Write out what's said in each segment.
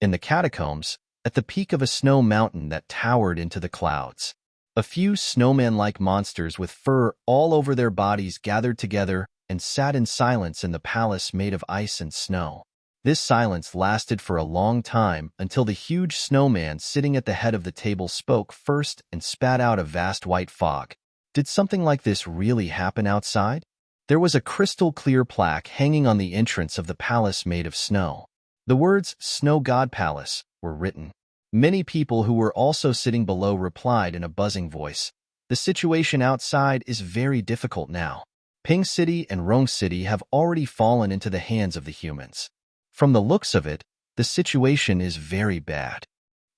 In the catacombs, at the peak of a snow mountain that towered into the clouds, a few snowman-like monsters with fur all over their bodies gathered together and sat in silence in the palace made of ice and snow. This silence lasted for a long time until the huge snowman sitting at the head of the table spoke first and spat out a vast white fog. Did something like this really happen outside? There was a crystal-clear plaque hanging on the entrance of the palace made of snow. The words "Snow God Palace" were written. Many people who were also sitting below replied in a buzzing voice, "The situation outside is very difficult now. Ping City and Rong City have already fallen into the hands of the humans. From the looks of it, the situation is very bad.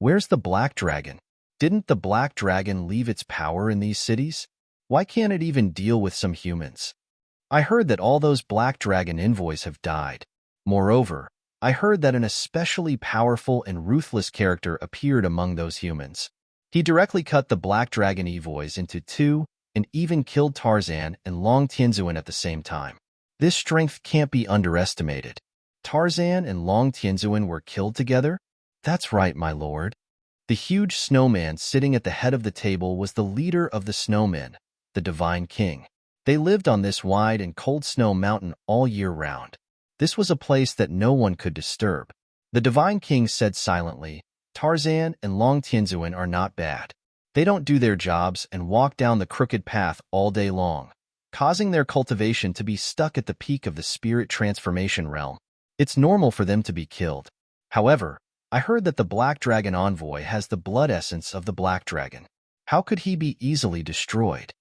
Where's the Black Dragon? Didn't the Black Dragon leave its power in these cities? Why can't it even deal with some humans? I heard that all those Black Dragon envoys have died. Moreover, I heard that an especially powerful and ruthless character appeared among those humans. He directly cut the Black Dragon envoys into two and even killed Tarzan and Long Tianzuan at the same time. This strength can't be underestimated. Tarzan and Long Tianzuan were killed together? That's right, my lord. The huge snowman sitting at the head of the table was the leader of the snowmen, the Divine King. They lived on this wide and cold snow mountain all year round. This was a place that no one could disturb. The Divine King said silently, "Tarzan and Long Tianzuan are not bad. They don't do their jobs and walk down the crooked path all day long, causing their cultivation to be stuck at the peak of the spirit transformation realm. It's normal for them to be killed. However, I heard that the Black Dragon envoy has the blood essence of the Black Dragon. How could he be easily destroyed?"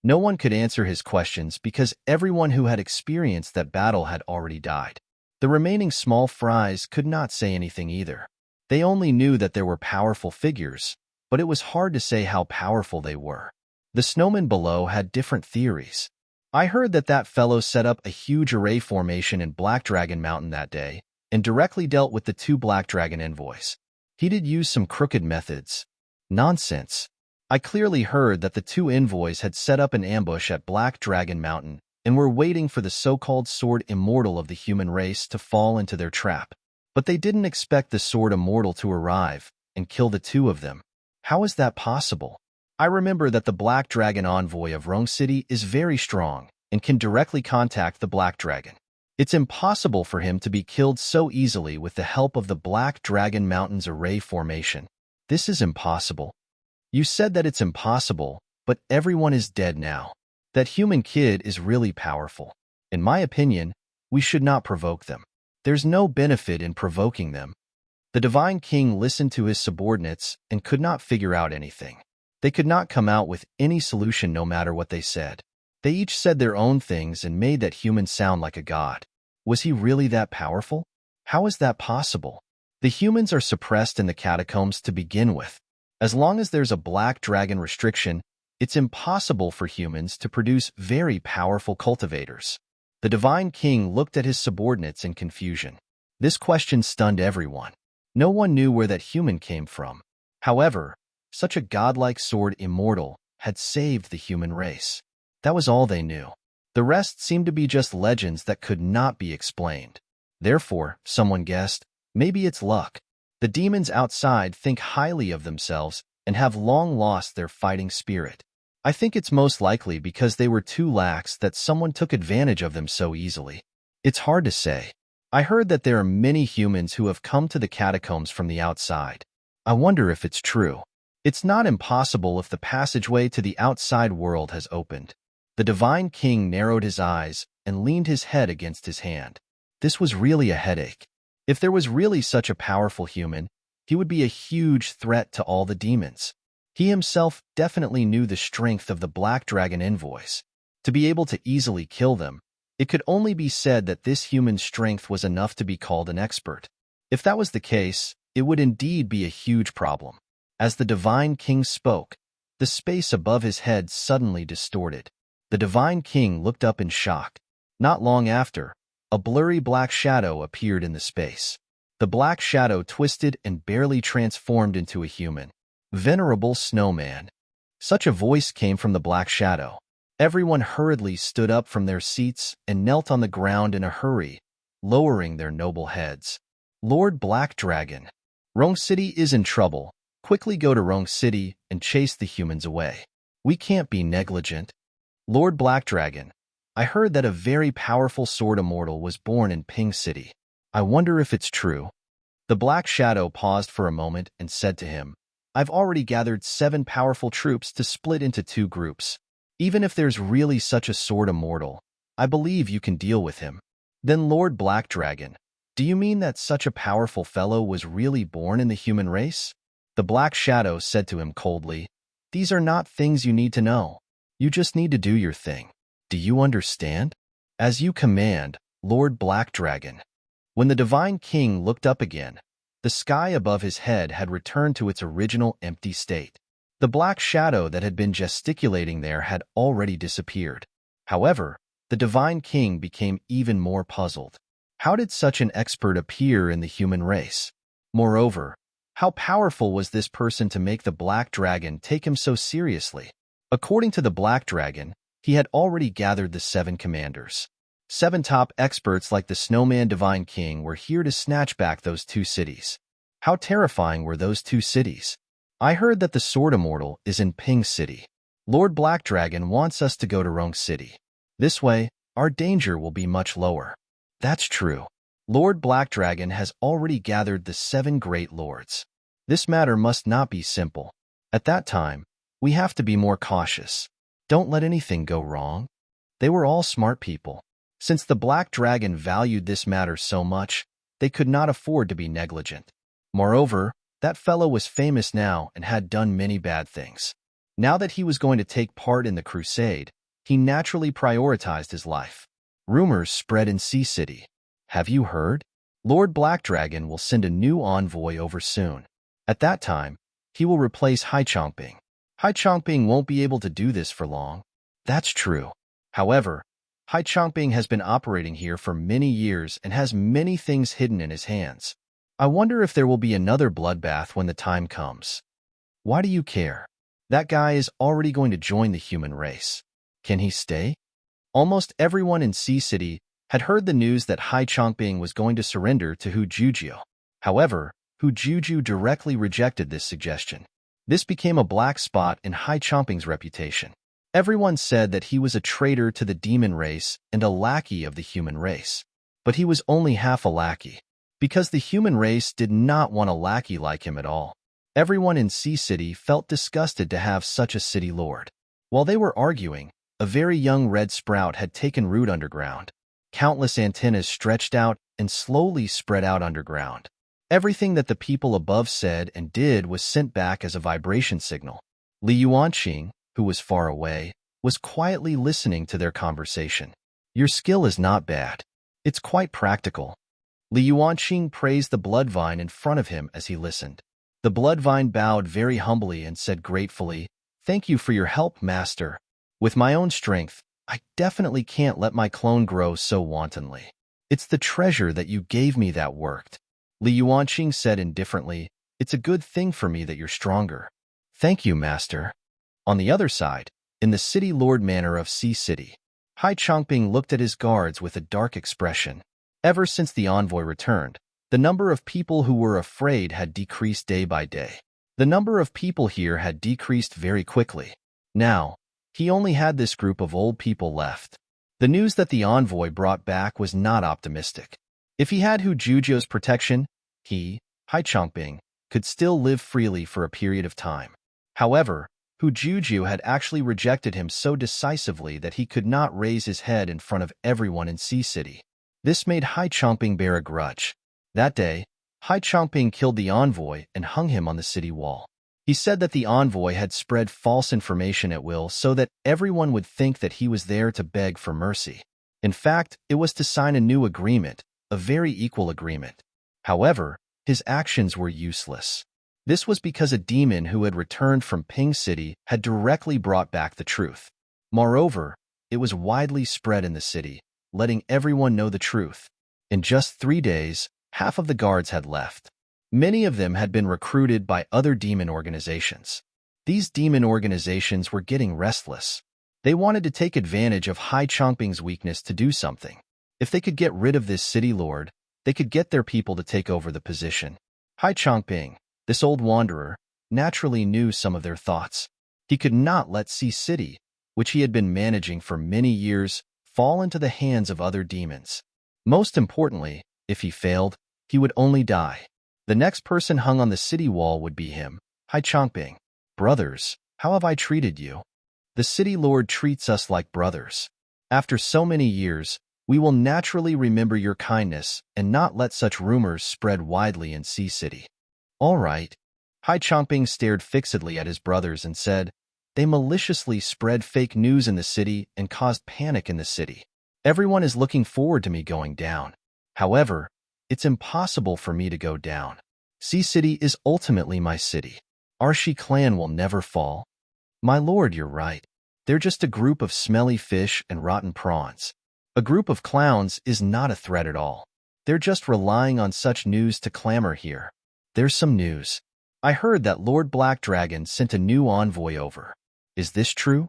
No one could answer his questions because everyone who had experienced that battle had already died. The remaining small fries could not say anything either. They only knew that there were powerful figures, but it was hard to say how powerful they were. The snowmen below had different theories. I heard that that fellow set up a huge array formation in Black Dragon Mountain that day and directly dealt with the two Black Dragon envoys. He did use some crooked methods. Nonsense. I clearly heard that the two envoys had set up an ambush at Black Dragon Mountain and were waiting for the so-called Sword Immortal of the human race to fall into their trap. But they didn't expect the Sword Immortal to arrive and kill the two of them. How is that possible? I remember that the Black Dragon envoy of Rong City is very strong and can directly contact the Black Dragon. It's impossible for him to be killed so easily with the help of the Black Dragon Mountain's array formation. This is impossible. You said that it's impossible, but everyone is dead now. That human kid is really powerful. In my opinion, we should not provoke them. There's no benefit in provoking them. The Divine King listened to his subordinates and could not figure out anything. They could not come out with any solution no matter what they said. They each said their own things and made that human sound like a god. Was he really that powerful? How is that possible? The humans are suppressed in the catacombs to begin with. As long as there's a Black Dragon restriction, it's impossible for humans to produce very powerful cultivators. The Divine King looked at his subordinates in confusion. This question stunned everyone. No one knew where that human came from. However, such a godlike sword immortal had saved the human race. That was all they knew. The rest seemed to be just legends that could not be explained. Therefore, someone guessed, maybe it's luck. The demons outside think highly of themselves and have long lost their fighting spirit. I think it's most likely because they were too lax that someone took advantage of them so easily. It's hard to say. I heard that there are many humans who have come to the catacombs from the outside. I wonder if it's true. It's not impossible if the passageway to the outside world has opened. The Divine King narrowed his eyes and leaned his head against his hand. This was really a headache. If there was really such a powerful human, he would be a huge threat to all the demons. He himself definitely knew the strength of the Black Dragon envoys. To be able to easily kill them, it could only be said that this human strength was enough to be called an expert. If that was the case, it would indeed be a huge problem. As the Divine King spoke, the space above his head suddenly distorted. The Divine King looked up in shock. Not long after, a blurry black shadow appeared in the space. The black shadow twisted and barely transformed into a human. Venerable Snowman. Such a voice came from the black shadow. Everyone hurriedly stood up from their seats and knelt on the ground in a hurry, lowering their noble heads. Lord Black Dragon, Rong City is in trouble. Quickly go to Rong City and chase the humans away. We can't be negligent. Lord Black Dragon, I heard that a very powerful sword immortal was born in Ping City. I wonder if it's true. The Black Shadow paused for a moment and said to him, I've already gathered 7 powerful troops to split into 2 groups. Even if there's really such a sword immortal, I believe you can deal with him. Then Lord Black Dragon, do you mean that such a powerful fellow was really born in the human race? The Black Shadow said to him coldly, These are not things you need to know. You just need to do your thing. Do you understand? As you command, Lord Black Dragon. When the Divine King looked up again, the sky above his head had returned to its original empty state. The black shadow that had been gesticulating there had already disappeared. However, the Divine King became even more puzzled. How did such an expert appear in the human race? Moreover, how powerful was this person to make the Black Dragon take him so seriously? According to the Black Dragon, he had already gathered the 7 commanders. 7 top experts like the Snowman Divine King were here to snatch back those 2 cities. How terrifying were those 2 cities? I heard that the Sword Immortal is in Ping City. Lord Black Dragon wants us to go to Rong City. This way, our danger will be much lower. That's true. Lord Black Dragon has already gathered the 7 great lords. This matter must not be simple. At that time, we have to be more cautious. Don't let anything go wrong. They were all smart people. Since the Black Dragon valued this matter so much, they could not afford to be negligent. Moreover, that fellow was famous now and had done many bad things. Now that he was going to take part in the crusade, he naturally prioritized his life. Rumors spread in Sea City. Have you heard? Lord Black Dragon will send a new envoy over soon. At that time, he will replace Hai Chongping. Hai Chongping won't be able to do this for long. That's true. However, Hai Chongping has been operating here for many years and has many things hidden in his hands. I wonder if there will be another bloodbath when the time comes. Why do you care? That guy is already going to join the human race. Can he stay? Almost everyone in Sea City had heard the news that Hai Chongping was going to surrender to Hu Jujiu. However, Hu Jujiu directly rejected this suggestion. This became a black spot in Hai Chongping's reputation. Everyone said that he was a traitor to the demon race and a lackey of the human race. But he was only half a lackey, because the human race did not want a lackey like him at all. Everyone in Sea City felt disgusted to have such a city lord. While they were arguing, a very young red sprout had taken root underground. Countless antennas stretched out and slowly spread out underground. Everything that the people above said and did was sent back as a vibration signal. Li Yuanqing, who was far away, was quietly listening to their conversation. Your skill is not bad. It's quite practical. Li Yuanqing praised the blood vine in front of him as he listened. The blood vine bowed very humbly and said gratefully, Thank you for your help, Master. With my own strength, I definitely can't let my clone grow so wantonly. It's the treasure that you gave me that worked. Li Yuanqing said indifferently, It's a good thing for me that you're stronger. Thank you, Master. On the other side, in the city lord manor of Sea City, Hai Chongping looked at his guards with a dark expression. Ever since the envoy returned, the number of people who were afraid had decreased day by day. The number of people here had decreased very quickly. Now, he only had this group of old people left. The news that the envoy brought back was not optimistic. If he had Hu Jujiu's protection, he, Hai Chongping, could still live freely for a period of time. However, Hu Jujiu had actually rejected him so decisively that he could not raise his head in front of everyone in Sea City. This made Hai Chongping bear a grudge. That day, Hai Chongping killed the envoy and hung him on the city wall. He said that the envoy had spread false information at will so that everyone would think that he was there to beg for mercy. In fact, it was to sign a new agreement, a very equal agreement. However, his actions were useless. This was because a demon who had returned from Ping City had directly brought back the truth. Moreover, it was widely spread in the city, letting everyone know the truth. In just 3 days, half of the guards had left. Many of them had been recruited by other demon organizations. These demon organizations were getting restless. They wanted to take advantage of Hai Chongping's weakness to do something. If they could get rid of this city lord, they could get their people to take over the position. Hai Changping, this old wanderer, naturally knew some of their thoughts. He could not let Sea City, which he had been managing for many years, fall into the hands of other demons. Most importantly, if he failed, he would only die. The next person hung on the city wall would be him, Hai Changping. Brothers, how have I treated you? The city lord treats us like brothers. After so many years, we will naturally remember your kindness and not let such rumors spread widely in Sea City. All right. Hai Changping stared fixedly at his brothers and said, they maliciously spread fake news in the city and caused panic in the city. Everyone is looking forward to me going down. However, it's impossible for me to go down. Sea City is ultimately my city. Our Shi clan will never fall. My lord, you're right. They're just a group of smelly fish and rotten prawns. A group of clowns is not a threat at all. They're just relying on such news to clamor here. There's some news. I heard that Lord Black Dragon sent a new envoy over. Is this true?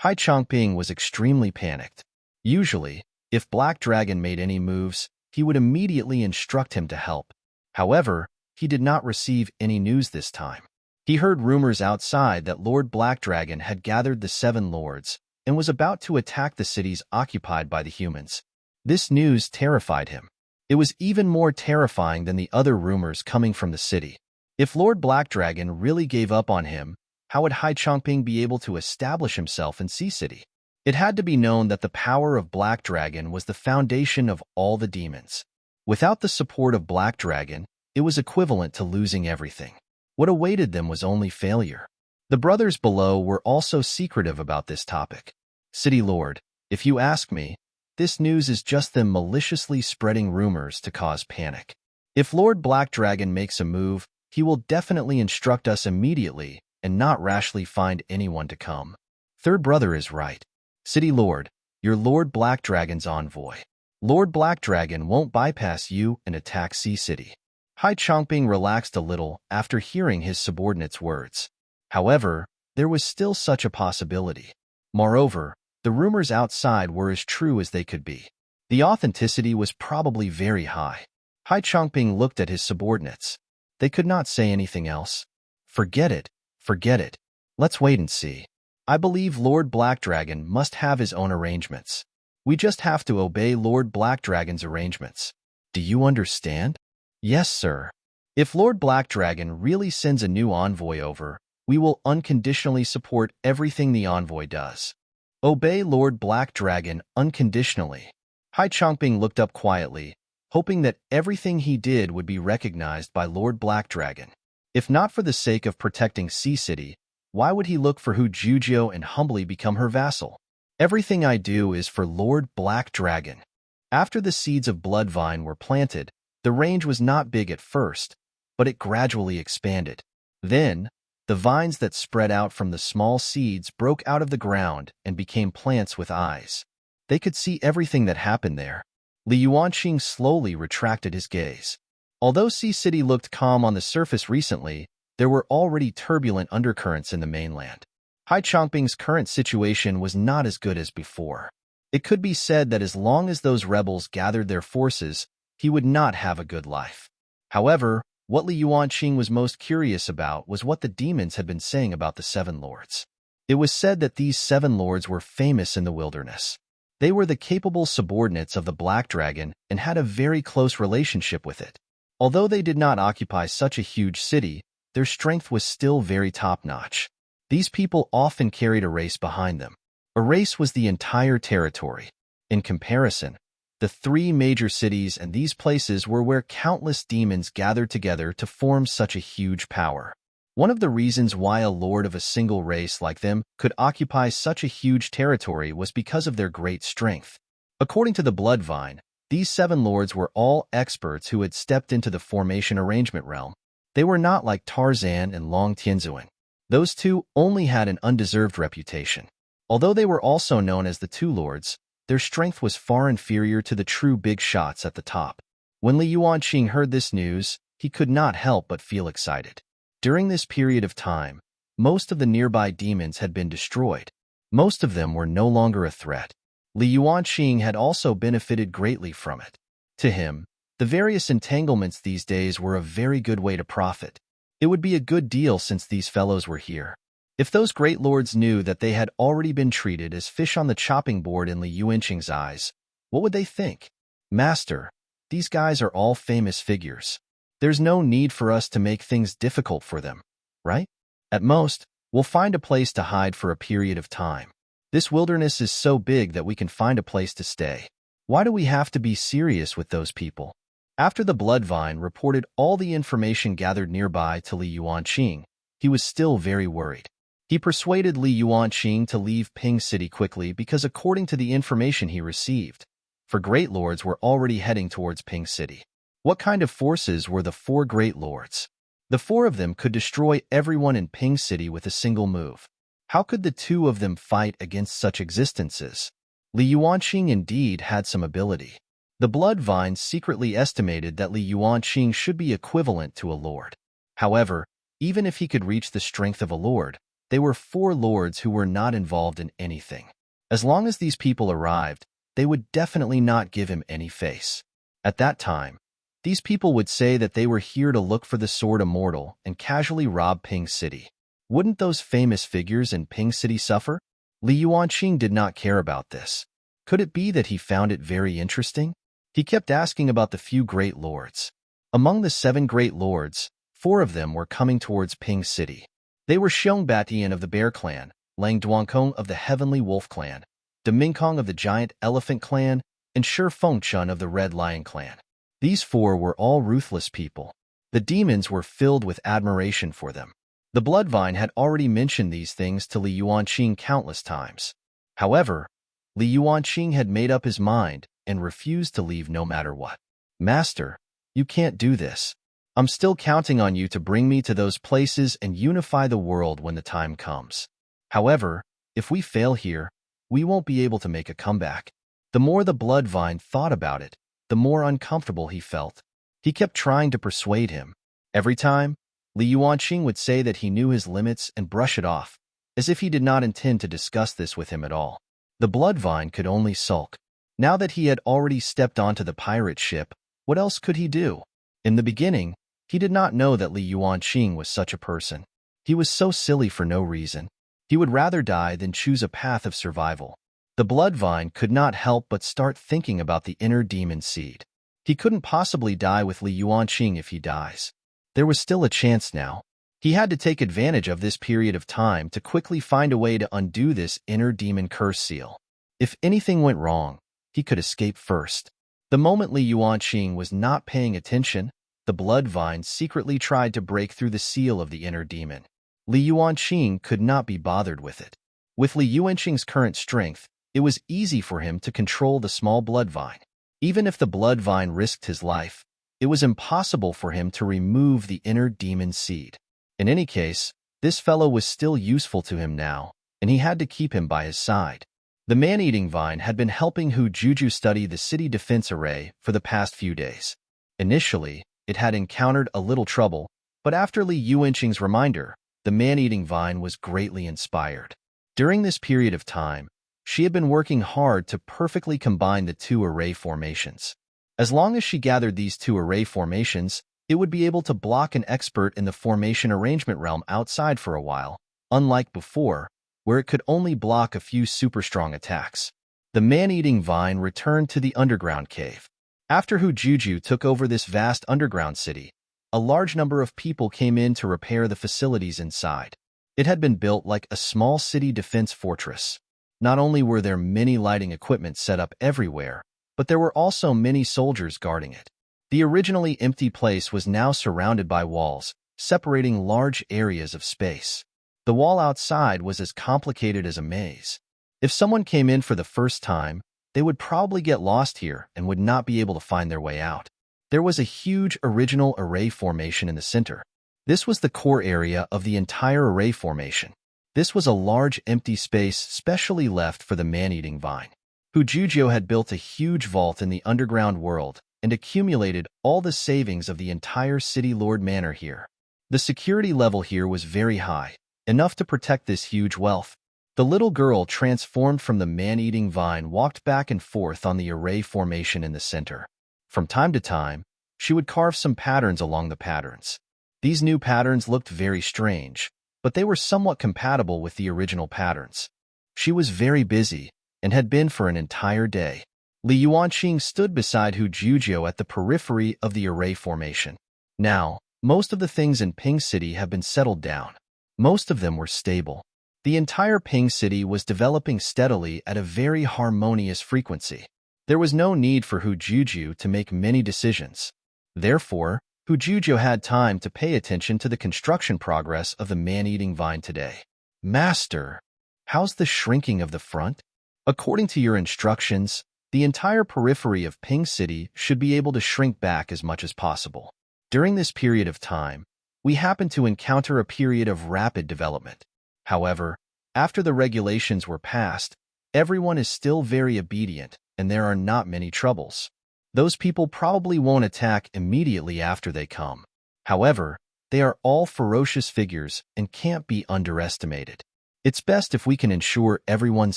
Hai Changping was extremely panicked. Usually, if Black Dragon made any moves, he would immediately instruct him to help. However, he did not receive any news this time. He heard rumors outside that Lord Black Dragon had gathered the 7 lords and was about to attack the cities occupied by the humans. This news terrified him. It was even more terrifying than the other rumors coming from the city. If Lord Black Dragon really gave up on him, how would Hai Changping be able to establish himself in Sea City? It had to be known that the power of Black Dragon was the foundation of all the demons. Without the support of Black Dragon, it was equivalent to losing everything. What awaited them was only failure. The brothers below were also secretive about this topic. City Lord, if you ask me, this news is just them maliciously spreading rumors to cause panic. If Lord Black Dragon makes a move, he will definitely instruct us immediately and not rashly find anyone to come. Third brother is right. City Lord, you're Lord Black Dragon's envoy. Lord Black Dragon won't bypass you and attack Sea City. Hai Changping relaxed a little after hearing his subordinate's words. However, there was still such a possibility. Moreover, the rumors outside were as true as they could be. The authenticity was probably very high. Hai Changping looked at his subordinates. They could not say anything else. Forget it. Forget it. Let's wait and see. I believe Lord Black Dragon must have his own arrangements. We just have to obey Lord Black Dragon's arrangements. Do you understand? Yes, sir. If Lord Black Dragon really sends a new envoy over, we will unconditionally support everything the envoy does. Obey Lord Black Dragon unconditionally. Hai Changping looked up quietly, hoping that everything he did would be recognized by Lord Black Dragon. If not for the sake of protecting Sea City, why would he look for Hu Juzhou and humbly become her vassal? Everything I do is for Lord Black Dragon. After the seeds of Bloodvine were planted, the range was not big at first, but it gradually expanded. Then, the vines that spread out from the small seeds broke out of the ground and became plants with eyes. They could see everything that happened there. Li Yuanqing slowly retracted his gaze. Although Sea City looked calm on the surface recently, there were already turbulent undercurrents in the mainland. Hai Changping's current situation was not as good as before. It could be said that as long as those rebels gathered their forces, he would not have a good life. However, what Li Yuanqing was most curious about was what the demons had been saying about the 7 lords. It was said that these 7 lords were famous in the wilderness. They were the capable subordinates of the Black Dragon and had a very close relationship with it. Although they did not occupy such a huge city, their strength was still very top-notch. These people often carried a race behind them. A race was the entire territory. In comparison, the 3 major cities and these places were where countless demons gathered together to form such a huge power. One of the reasons why a lord of a single race like them could occupy such a huge territory was because of their great strength. According to the Bloodvine, these 7 lords were all experts who had stepped into the formation arrangement realm. They were not like Tarzan and Long Tianzuan. Those 2 only had an undeserved reputation. Although they were also known as the 2 lords, their strength was far inferior to the true big shots at the top. When Li Yuanqing heard this news, he could not help but feel excited. During this period of time, most of the nearby demons had been destroyed. Most of them were no longer a threat. Li Yuanqing had also benefited greatly from it. To him, The various entanglements these days were a very good way to profit. It would be a good deal since these fellows were here. If those great lords knew that they had already been treated as fish on the chopping board in Li Yuanqing's eyes, what would they think? Master, these guys are all famous figures. There's no need for us to make things difficult for them, right? At most, we'll find a place to hide for a period of time. This wilderness is so big that we can find a place to stay. Why do we have to be serious with those people? After the Bloodvine reported all the information gathered nearby to Li Yuanqing, he was still very worried. He persuaded Li Yuanqing to leave Ping City quickly because according to the information he received, four great lords were already heading towards Ping City. What kind of forces were the four great lords? The four of them could destroy everyone in Ping City with a single move. How could the two of them fight against such existences? Li Yuanqing indeed had some ability. The Bloodvine secretly estimated that Li Yuanqing should be equivalent to a lord. However, even if he could reach the strength of a lord, they were four lords who were not involved in anything. As long as these people arrived, they would definitely not give him any face. At that time, these people would say that they were here to look for the Sword Immortal and casually rob Ping City. Wouldn't those famous figures in Ping City suffer? Li Yuanqing did not care about this. Could it be that he found it very interesting? He kept asking about the few great lords. Among the 7 great lords, 4 of them were coming towards Ping City. They were Xiong Batian of the Bear Clan, Lang Duankong of the Heavenly Wolf Clan, Demingkong of the Giant Elephant Clan, and Shi Fengchun of the Red Lion Clan. These 4 were all ruthless people. The demons were filled with admiration for them. The Bloodvine had already mentioned these things to Li Yuanqing countless times. However, Li Yuanqing had made up his mind and refused to leave no matter what. Master, you can't do this. I'm still counting on you to bring me to those places and unify the world when the time comes. However, if we fail here, we won't be able to make a comeback. The more the Bloodvine thought about it, the more uncomfortable he felt. He kept trying to persuade him. Every time, Li Yuanqing would say that he knew his limits and brush it off, as if he did not intend to discuss this with him at all. The Bloodvine could only sulk. Now that he had already stepped onto the pirate ship, what else could he do? In the beginning, he did not know that Li Yuanqing was such a person. He was so silly for no reason. He would rather die than choose a path of survival. The Bloodvine could not help but start thinking about the inner demon seed. He couldn't possibly die with Li Yuanqing if he dies. There was still a chance now. He had to take advantage of this period of time to quickly find a way to undo this inner demon curse seal. If anything went wrong, he could escape first. The moment Li Yuanqing was not paying attention, the Bloodvine secretly tried to break through the seal of the inner demon. Li Yuanqing could not be bothered with it. With Li Yuanqing's current strength, it was easy for him to control the small Bloodvine. Even if the Bloodvine risked his life, it was impossible for him to remove the inner demon seed. In any case, this fellow was still useful to him now, and he had to keep him by his side. The man-eating vine had been helping Hu Juju study the city defense array for the past few days. Initially, it had encountered a little trouble, but after Li Yuanqing's reminder, the man-eating vine was greatly inspired. During this period of time, she had been working hard to perfectly combine the 2 array formations. As long as she gathered these 2 array formations, it would be able to block an expert in the formation arrangement realm outside for a while, unlike before, where it could only block a few super strong attacks. The man-eating vine returned to the underground cave. After Hu Juju took over this vast underground city, a large number of people came in to repair the facilities inside. It had been built like a small city defense fortress. Not only were there many lighting equipment set up everywhere, but there were also many soldiers guarding it. The originally empty place was now surrounded by walls, separating large areas of space. The wall outside was as complicated as a maze. If someone came in for the first time, they would probably get lost here and would not be able to find their way out. There was a huge original array formation in the center. This was the core area of the entire array formation. This was a large empty space specially left for the man-eating vine. Hu Juju had built a huge vault in the underground world and accumulated all the savings of the entire City Lord Manor here. The security level here was very high, enough to protect this huge wealth. The little girl transformed from the man-eating vine walked back and forth on the array formation in the center. From time to time, She would carve some patterns along the patterns. These new patterns looked very strange, but they were somewhat compatible with the original patterns. She was very busy and had been for an entire day. Li Yuanqing stood beside Hu Juzhou at the periphery of the array formation. Now, most of the things in Ping City have been settled down. Most of them were stable. The entire Ping City was developing steadily at a very harmonious frequency. There was no need for Hu Juzhou to make many decisions. Therefore, Hu Juzhou had time to pay attention to the construction progress of the man-eating vine today. Master, how's the shrinking of the front? According to your instructions, the entire periphery of Ping City should be able to shrink back as much as possible. During this period of time, we happen to encounter a period of rapid development. However, after the regulations were passed, everyone is still very obedient and there are not many troubles. Those people probably won't attack immediately after they come. However, they are all ferocious figures and can't be underestimated. It's best if we can ensure everyone's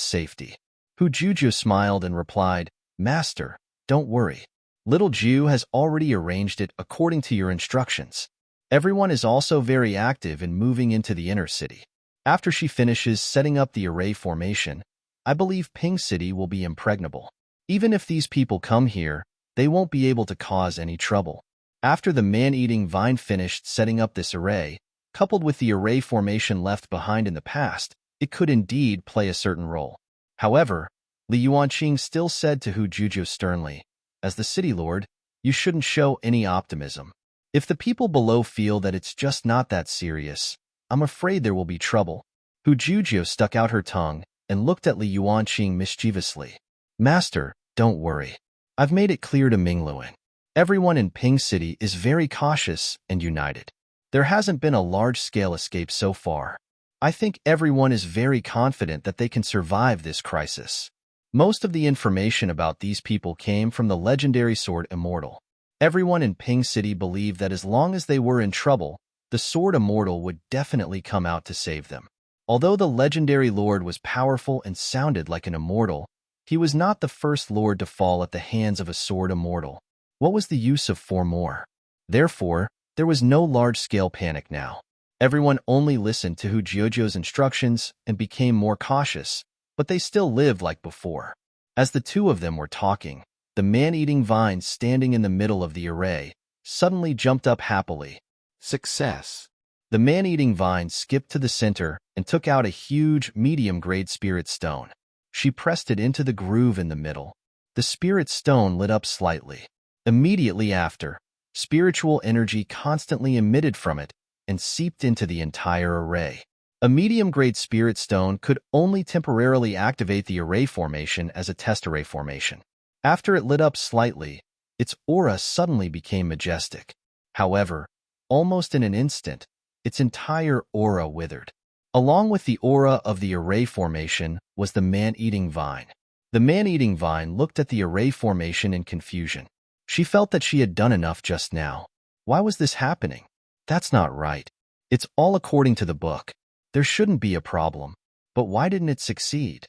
safety. Hu Juzhou smiled and replied, Master, don't worry. Little Ju has already arranged it according to your instructions. Everyone is also very active in moving into the inner city. After she finishes setting up the array formation, I believe Ping City will be impregnable. Even if these people come here, they won't be able to cause any trouble. After the man-eating vine finished setting up this array, coupled with the array formation left behind in the past, it could indeed play a certain role. However, Li Yuanqing still said to Hu Juzhou sternly, as the city lord, you shouldn't show any optimism. If the people below feel that it's just not that serious, I'm afraid there will be trouble. Hu Juzhou stuck out her tongue and looked at Li Yuanqing mischievously. Master, don't worry. I've made it clear to Mingluan. Everyone in Ping City is very cautious and united. There hasn't been a large-scale escape so far. I think everyone is very confident that they can survive this crisis. Most of the information about these people came from the legendary sword Immortal. Everyone in Ping City believed that as long as they were in trouble, the sword Immortal would definitely come out to save them. Although the legendary lord was powerful and sounded like an immortal, he was not the first lord to fall at the hands of a sword Immortal. What was the use of 4 more? Therefore, there was no large-scale panic now. Everyone only listened to Hu Juzhou's instructions and became more cautious, but they still lived like before. As the two of them were talking, the man-eating vine standing in the middle of the array suddenly jumped up happily. Success! The man-eating vine skipped to the center and took out a huge, medium-grade spirit stone. She pressed it into the groove in the middle. The spirit stone lit up slightly. Immediately after, spiritual energy constantly emitted from it and seeped into the entire array. A medium-grade spirit stone could only temporarily activate the array formation as a test array formation. After it lit up slightly, its aura suddenly became majestic. However, almost in an instant, its entire aura withered. Along with the aura of the array formation was the man-eating vine. The man-eating vine looked at the array formation in confusion. She felt that she had done enough just now. Why was this happening? That's not right. It's all according to the book. There shouldn't be a problem. But why didn't it succeed?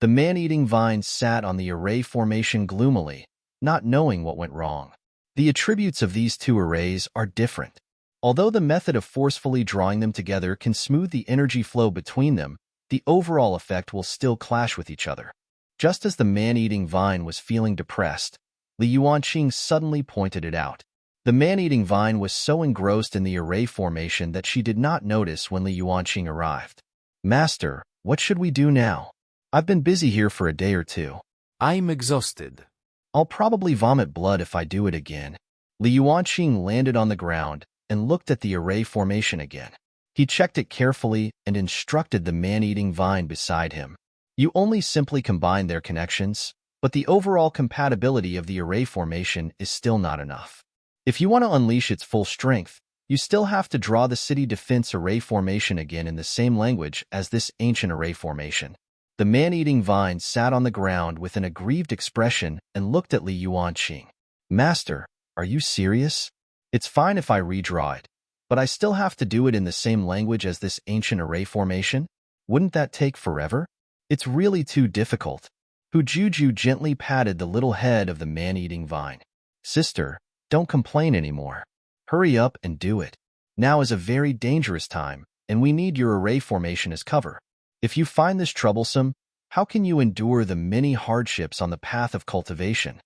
The man-eating vine sat on the array formation gloomily, not knowing what went wrong. The attributes of these two arrays are different. Although the method of forcefully drawing them together can smooth the energy flow between them, the overall effect will still clash with each other. Just as the man-eating vine was feeling depressed, Li Yuanqing suddenly pointed it out. The man-eating vine was so engrossed in the array formation that she did not notice when Li Yuanqing arrived. Master, what should we do now? I've been busy here for a day or two. I'm exhausted. I'll probably vomit blood if I do it again. Li Yuanqing landed on the ground and looked at the array formation again. He checked it carefully and instructed the man-eating vine beside him. You only simply combine their connections, but the overall compatibility of the array formation is still not enough. If you want to unleash its full strength, you still have to draw the city defense array formation again in the same language as this ancient array formation. The man-eating vine sat on the ground with an aggrieved expression and looked at Li Yuanqing. Master, are you serious? It's fine if I redraw it, but I still have to do it in the same language as this ancient array formation? Wouldn't that take forever? It's really too difficult. Hu Juzhou gently patted the little head of the man-eating vine. Sister, Don't complain anymore. Hurry up and do it. Now is a very dangerous time, and we need your array formation as cover. If you find this troublesome, how can you endure the many hardships on the path of cultivation?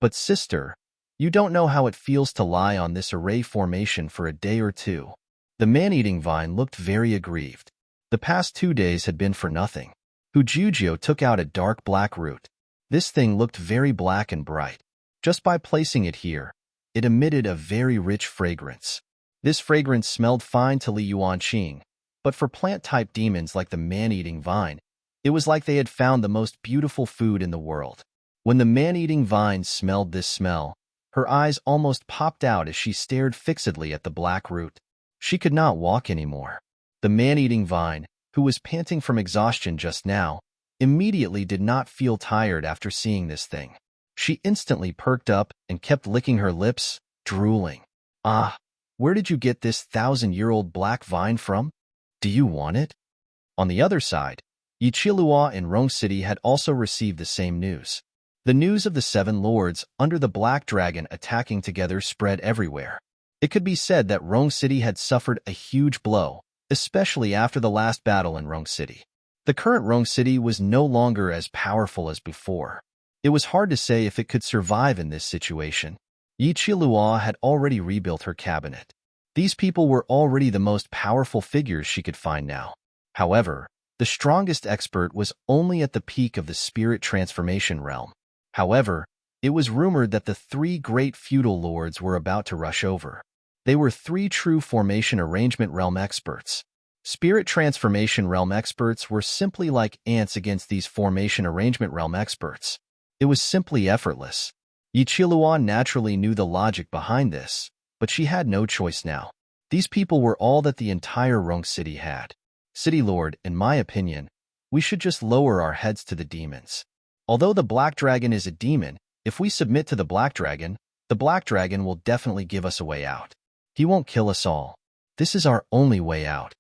But sister, you don't know how it feels to lie on this array formation for a day or two. The man-eating vine looked very aggrieved. The past 2 days had been for nothing. Hujujio took out a dark black root. This thing looked very black and bright. Just by placing it here, it emitted a very rich fragrance. This fragrance smelled fine to Li Yuanqing, but for plant-type demons like the man-eating vine, it was like they had found the most beautiful food in the world. When the man-eating vine smelled this smell, her eyes almost popped out as she stared fixedly at the black root. She could not walk anymore. The man-eating vine, who was panting from exhaustion just now, immediately did not feel tired after seeing this thing. She instantly perked up and kept licking her lips, drooling. Ah, where did you get this 1,000-year-old black vine from? Do you want it? On the other side, Yichilua in Rong City had also received the same news. The news of the 7 lords under the Black Dragon attacking together spread everywhere. It could be said that Rong City had suffered a huge blow, especially after the last battle in Rong City. The current Rong City was no longer as powerful as before. It was hard to say if it could survive in this situation. Yichilua had already rebuilt her cabinet. These people were already the most powerful figures she could find now. However, the strongest expert was only at the peak of the spirit transformation realm. However, it was rumored that the 3 great feudal lords were about to rush over. They were 3 true formation arrangement realm experts. Spirit transformation realm experts were simply like ants against these formation arrangement realm experts. It was simply effortless. Yichilua naturally knew the logic behind this, but she had no choice now. These people were all that the entire Rong City had. City Lord, in my opinion, we should just lower our heads to the demons. Although the Black Dragon is a demon, if we submit to the Black Dragon will definitely give us a way out. He won't kill us all. This is our only way out.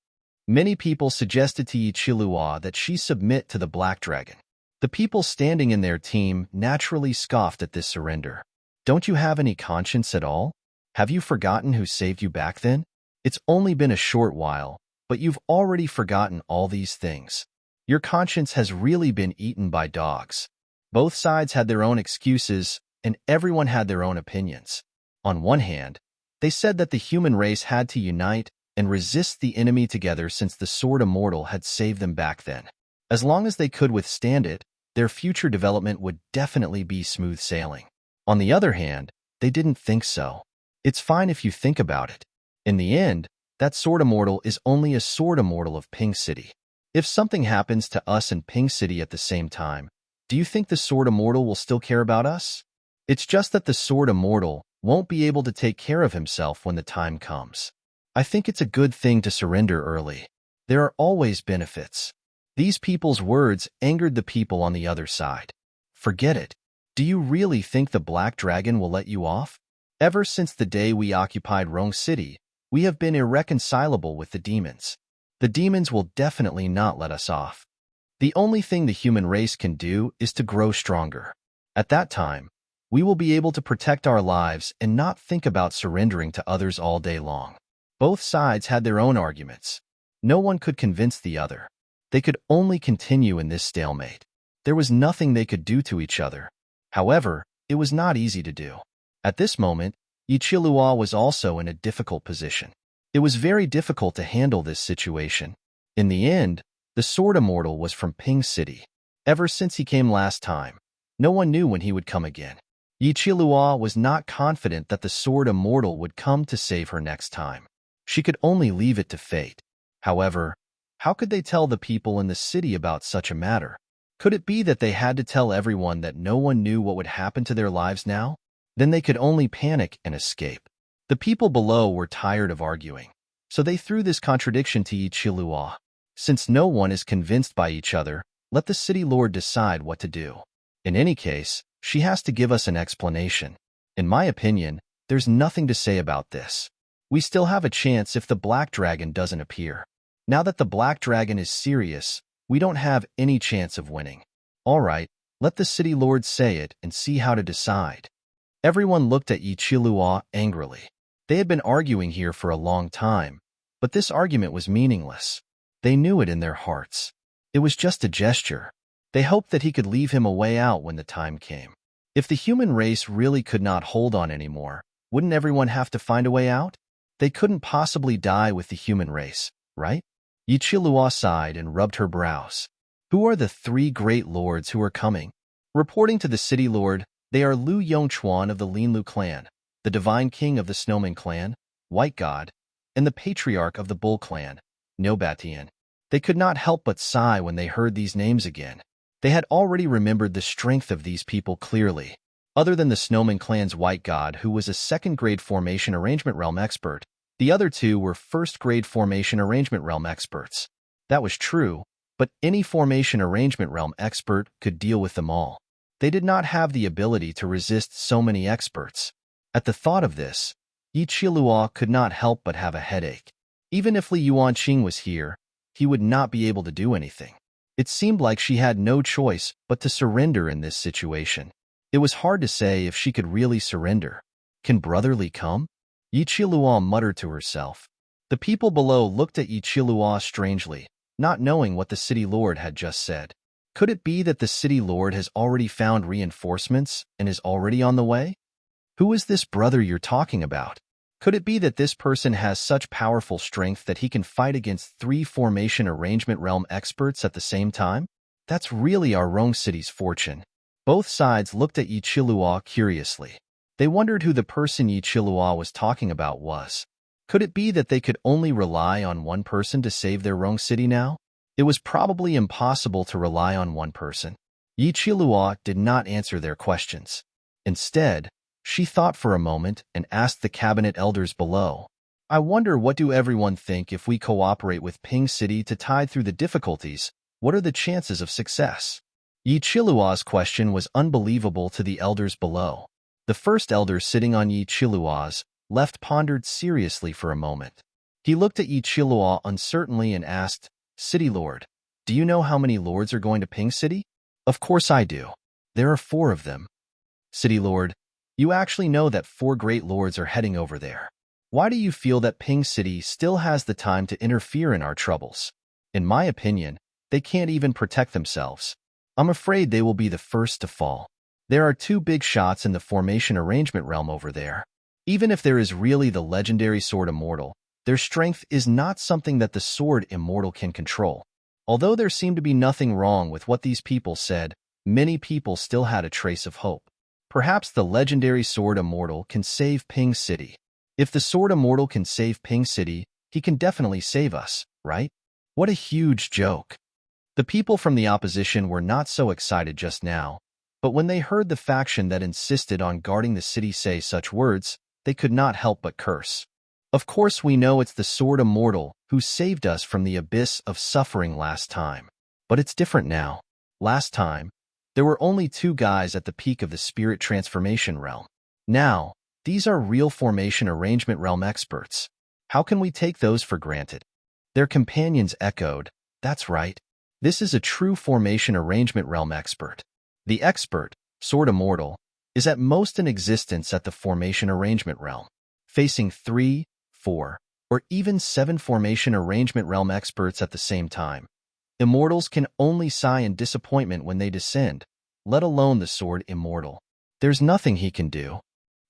Many people suggested to Yichilua that she submit to the Black Dragon. The people standing in their team naturally scoffed at this surrender. Don't you have any conscience at all? Have you forgotten who saved you back then? It's only been a short while, but you've already forgotten all these things. Your conscience has really been eaten by dogs. Both sides had their own excuses, and everyone had their own opinions. On one hand, they said that the human race had to unite and resist the enemy together since the Sword Immortal had saved them back then. As long as they could withstand it, their future development would definitely be smooth sailing. On the other hand, they didn't think so. It's fine if you think about it. In the end, that Sword Immortal is only a Sword Immortal of Ping City. If something happens to us in Ping City at the same time, do you think the Sword Immortal will still care about us? It's just that the Sword Immortal won't be able to take care of himself when the time comes. I think it's a good thing to surrender early. There are always benefits. These people's words angered the people on the other side. Forget it. Do you really think the Black Dragon will let you off? Ever since the day we occupied Rong City, we have been irreconcilable with the demons. The demons will definitely not let us off. The only thing the human race can do is to grow stronger. At that time, we will be able to protect our lives and not think about surrendering to others all day long. Both sides had their own arguments. No one could convince the other. They could only continue in this stalemate. There was nothing they could do to each other. However, it was not easy to do. At this moment, Yichilua was also in a difficult position. It was very difficult to handle this situation. In the end, the Sword Immortal was from Ping City. Ever since he came last time, no one knew when he would come again. Yichilua was not confident that the Sword Immortal would come to save her next time. She could only leave it to fate. However, how could they tell the people in the city about such a matter? Could it be that they had to tell everyone that no one knew what would happen to their lives now? Then they could only panic and escape. The people below were tired of arguing, so they threw this contradiction to Yichilua. Since no one is convinced by each other, let the city lord decide what to do. In any case, she has to give us an explanation. In my opinion, there's nothing to say about this. We still have a chance if the Black Dragon doesn't appear. Now that the Black Dragon is serious, we don't have any chance of winning. All right, let the city lord say it and see how to decide. Everyone looked at Yi Qilua angrily. They had been arguing here for a long time, but this argument was meaningless. They knew it in their hearts. It was just a gesture. They hoped that he could leave him a way out when the time came. If the human race really could not hold on anymore, wouldn't everyone have to find a way out? They couldn't possibly die with the human race, right? Yi Qilua sighed and rubbed her brows. Who are the three great lords who are coming? Reporting to the city lord, they are Li Yuanqing of the Linlu clan, the divine king of the Snowman clan, White God, and the patriarch of the Bull clan, Nobatian. They could not help but sigh when they heard these names again. They had already remembered the strength of these people clearly. Other than the Snowman clan's White God, who was a second-grade formation arrangement realm expert, the other two were first-grade formation arrangement realm experts. That was true, but any formation arrangement realm expert could deal with them all. They did not have the ability to resist so many experts. At the thought of this, Yi Qilua could not help but have a headache. Even if Li Yuanqing was here, he would not be able to do anything. It seemed like she had no choice but to surrender in this situation. It was hard to say if she could really surrender. Can Brother Li come? Yi Qilua muttered to herself. The people below looked at Yi Qilua strangely, not knowing what the city lord had just said. Could it be that the city lord has already found reinforcements and is already on the way? Who is this brother you're talking about? Could it be that this person has such powerful strength that he can fight against 3 formation arrangement realm experts at the same time? That's really our Rong city's fortune. Both sides looked at Yi Qilua curiously. They wondered who the person Yi Qilua was talking about was. Could it be that they could only rely on one person to save their Rong city now? It was probably impossible to rely on one person. Yi Qilua did not answer their questions. Instead, she thought for a moment and asked the cabinet elders below, I wonder what do everyone think if we cooperate with Ping City to tide through the difficulties? What are the chances of success? Yi Qilua's question was unbelievable to the elders below. The first elder sitting on Yi Qilua's left pondered seriously for a moment. He looked at Yi Qilua uncertainly and asked, City Lord, do you know how many lords are going to Ping City? Of course I do. There are 4 of them. City Lord, you actually know that 4 great lords are heading over there. Why do you feel that Ping City still has the time to interfere in our troubles? In my opinion, they can't even protect themselves. I'm afraid they will be the first to fall. There are 2 big shots in the formation arrangement realm over there. Even if there is really the legendary Sword Immortal, their strength is not something that the Sword Immortal can control. Although there seemed to be nothing wrong with what these people said, many people still had a trace of hope. Perhaps the legendary Sword Immortal can save Ping City. If the Sword Immortal can save Ping City, he can definitely save us, right? What a huge joke. The people from the opposition were not so excited just now, but when they heard the faction that insisted on guarding the city say such words, they could not help but curse. Of course we know it's the Sword Immortal who saved us from the abyss of suffering last time. But it's different now. Last time, there were only 2 guys at the peak of the spirit transformation realm. Now, these are real formation arrangement realm experts. How can we take those for granted? Their companions echoed, that's right. This is a true formation arrangement realm expert. The expert, Sword Immortal, is at most in existence at the formation arrangement realm. Facing 3, 4, or even 7 formation arrangement realm experts at the same time. Immortals can only sigh in disappointment when they descend, let alone the Sword Immortal. There's nothing he can do.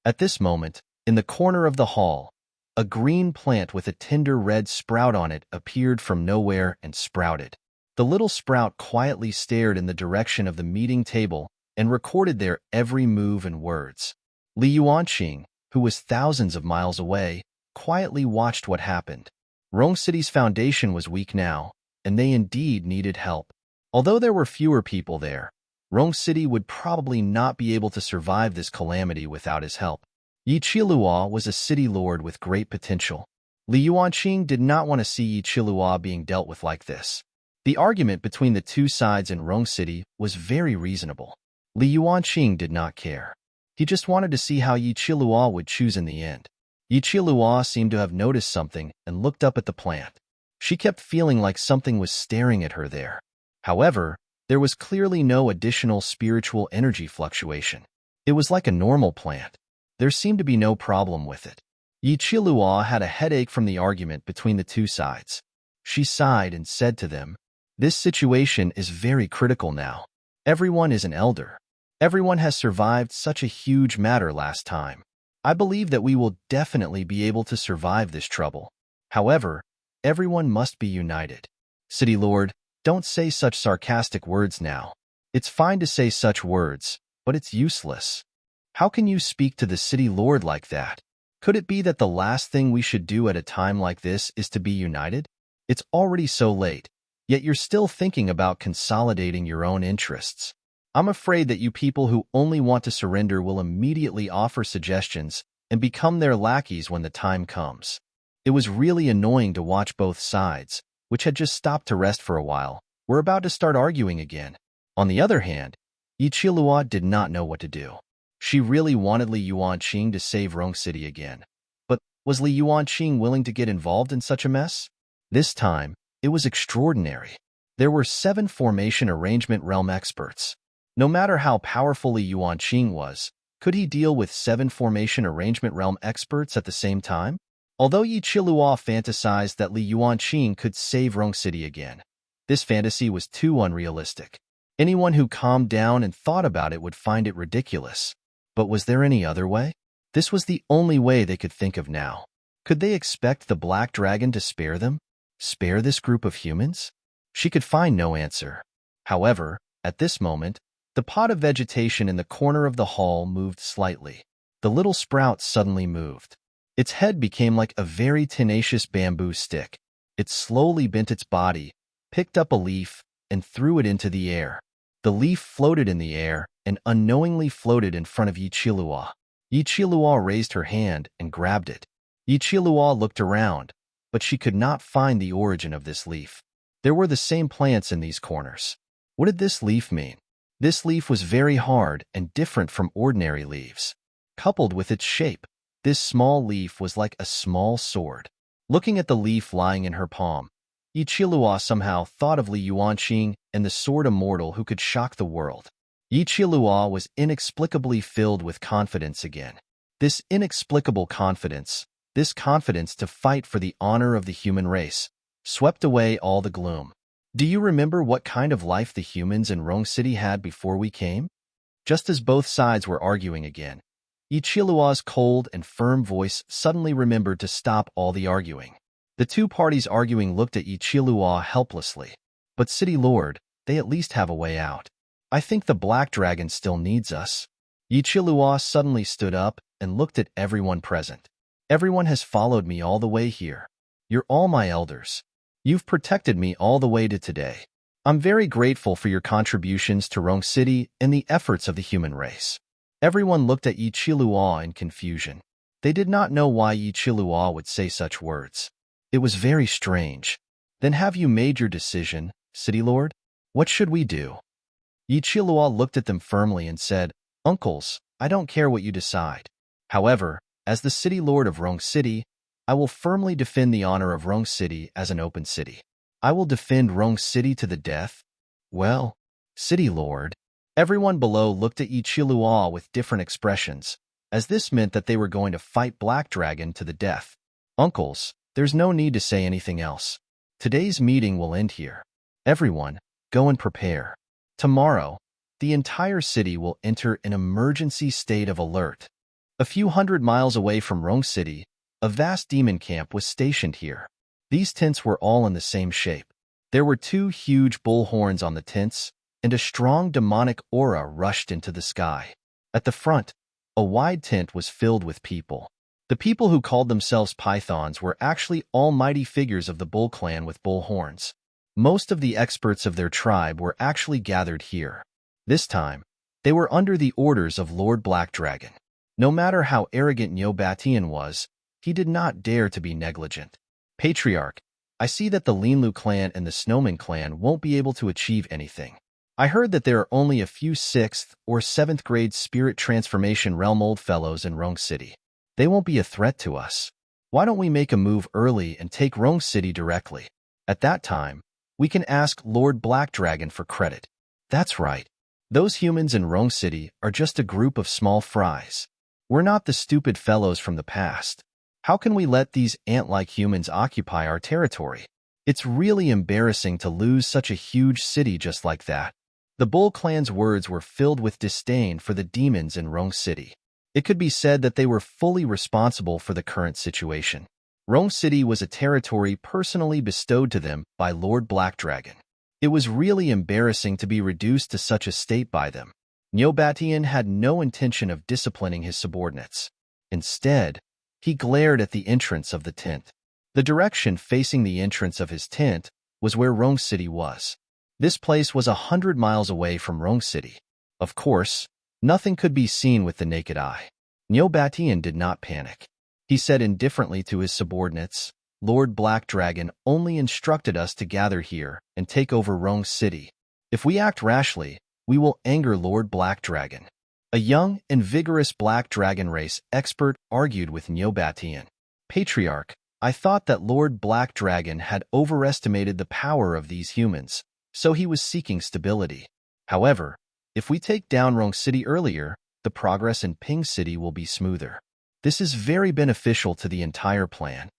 At this moment, in the corner of the hall, a green plant with a tender red sprout on it appeared from nowhere and sprouted. The little sprout quietly stared in the direction of the meeting table and recorded their every move and words. Li Yuanqing, who was thousands of miles away, quietly watched what happened. Rong City's foundation was weak now, and they indeed needed help. Although there were fewer people there, Rong City would probably not be able to survive this calamity without his help. Yi Qilua was a city lord with great potential. Li Yuanqing did not want to see Yi Qilua being dealt with like this. The argument between the 2 sides in Rong City was very reasonable. Li Yuanqing did not care. He just wanted to see how Yi Qilua would choose in the end. Yi Qilua seemed to have noticed something and looked up at the plant. She kept feeling like something was staring at her there. However, there was clearly no additional spiritual energy fluctuation. It was like a normal plant. There seemed to be no problem with it. Yi Qilua had a headache from the argument between the two sides. She sighed and said to them, "This situation is very critical now. Everyone is an elder. Everyone has survived such a huge matter last time. I believe that we will definitely be able to survive this trouble. However, everyone must be united. City Lord, don't say such sarcastic words now. It's fine to say such words, but it's useless. How can you speak to the City Lord like that? Could it be that the last thing we should do at a time like this is to be united? It's already so late, yet you're still thinking about consolidating your own interests. I'm afraid that you people who only want to surrender will immediately offer suggestions and become their lackeys when the time comes." It was really annoying to watch both sides, which had just stopped to rest for a while, were about to start arguing again. On the other hand, Yi Qilua did not know what to do. She really wanted Li Yuanqing to save Rong City again. But was Li Yuanqing willing to get involved in such a mess? This time, it was extraordinary. There were 7 formation arrangement realm experts. No matter how powerful Li Yuanqing was, could he deal with 7 formation arrangement realm experts at the same time? Although Yi Qilua fantasized that Li Yuanqing could save Rong City again, this fantasy was too unrealistic. Anyone who calmed down and thought about it would find it ridiculous. But was there any other way? This was the only way they could think of now. Could they expect the Black Dragon to spare them? Spare this group of humans? She could find no answer. However, at this moment, the pot of vegetation in the corner of the hall moved slightly. The little sprout suddenly moved. Its head became like a very tenacious bamboo stick. It slowly bent its body, picked up a leaf, and threw it into the air. The leaf floated in the air and unknowingly floated in front of Yi Qilua. Yi Qilua raised her hand and grabbed it. Yi Qilua looked around, but she could not find the origin of this leaf. There were the same plants in these corners. What did this leaf mean? This leaf was very hard and different from ordinary leaves. Coupled with its shape, this small leaf was like a small sword. Looking at the leaf lying in her palm, Yi Qilua somehow thought of Li Yuanqing and the sword immortal who could shock the world. Yi Qilua was inexplicably filled with confidence again. This inexplicable confidence, this confidence to fight for the honor of the human race, swept away all the gloom. Do you remember what kind of life the humans in Rong City had before we came? Just as both sides were arguing again, Yi Qilua's cold and firm voice suddenly remembered to stop all the arguing. The two parties arguing looked at Yi Qilua helplessly. But City Lord, they at least have a way out. I think the Black Dragon still needs us. Yi Qilua suddenly stood up and looked at everyone present. Everyone has followed me all the way here. You're all my elders. You've protected me all the way to today. I'm very grateful for your contributions to Rong City and the efforts of the human race. Everyone looked at Yi Qilua in confusion. They did not know why Yi Qilua would say such words. It was very strange. Then have you made your decision, City Lord? What should we do? Yi Qilua looked at them firmly and said, Uncles, I don't care what you decide. However, as the City Lord of Rong City, I will firmly defend the honor of Rong City as an open city. I will defend Rong City to the death. Well, City Lord. Everyone below looked at Yi Qilua with different expressions, as this meant that they were going to fight Black Dragon to the death. Uncles, there's no need to say anything else. Today's meeting will end here. Everyone, go and prepare. Tomorrow, the entire city will enter an emergency state of alert. A few hundred miles away from Rong City, a vast demon camp was stationed here. These tents were all in the same shape. There were 2 huge bull horns on the tents, and a strong demonic aura rushed into the sky. At the front, a wide tent was filled with people. The people who called themselves pythons were actually almighty figures of the bull clan with bull horns. Most of the experts of their tribe were actually gathered here. This time, they were under the orders of Lord Black Dragon. No matter how arrogant Nyo Batian was, he did not dare to be negligent. Patriarch, I see that the Linlu clan and the Snowman clan won't be able to achieve anything. I heard that there are only a few 6th or 7th grade spirit transformation realm old fellows in Rong City. They won't be a threat to us. Why don't we make a move early and take Rong City directly? At that time, we can ask Lord Black Dragon for credit. That's right. Those humans in Rong City are just a group of small fries. We're not the stupid fellows from the past. How can we let these ant-like humans occupy our territory? It's really embarrassing to lose such a huge city just like that. The Bull clan's words were filled with disdain for the demons in Rong City. It could be said that they were fully responsible for the current situation. Rong City was a territory personally bestowed to them by Lord Black Dragon. It was really embarrassing to be reduced to such a state by them. Neobatian had no intention of disciplining his subordinates. Instead, he glared at the entrance of the tent. The direction facing the entrance of his tent was where Rong City was. This place was 100 miles away from Rong City. Of course, nothing could be seen with the naked eye. Neobatian did not panic. He said indifferently to his subordinates, "Lord Black Dragon only instructed us to gather here and take over Rong City. If we act rashly, we will anger Lord Black Dragon." A young and vigorous Black Dragon race expert argued with Neobatian. "Patriarch, I thought that Lord Black Dragon had overestimated the power of these humans, so he was seeking stability. However, if we take down Rong City earlier, the progress in Ping City will be smoother. This is very beneficial to the entire plan."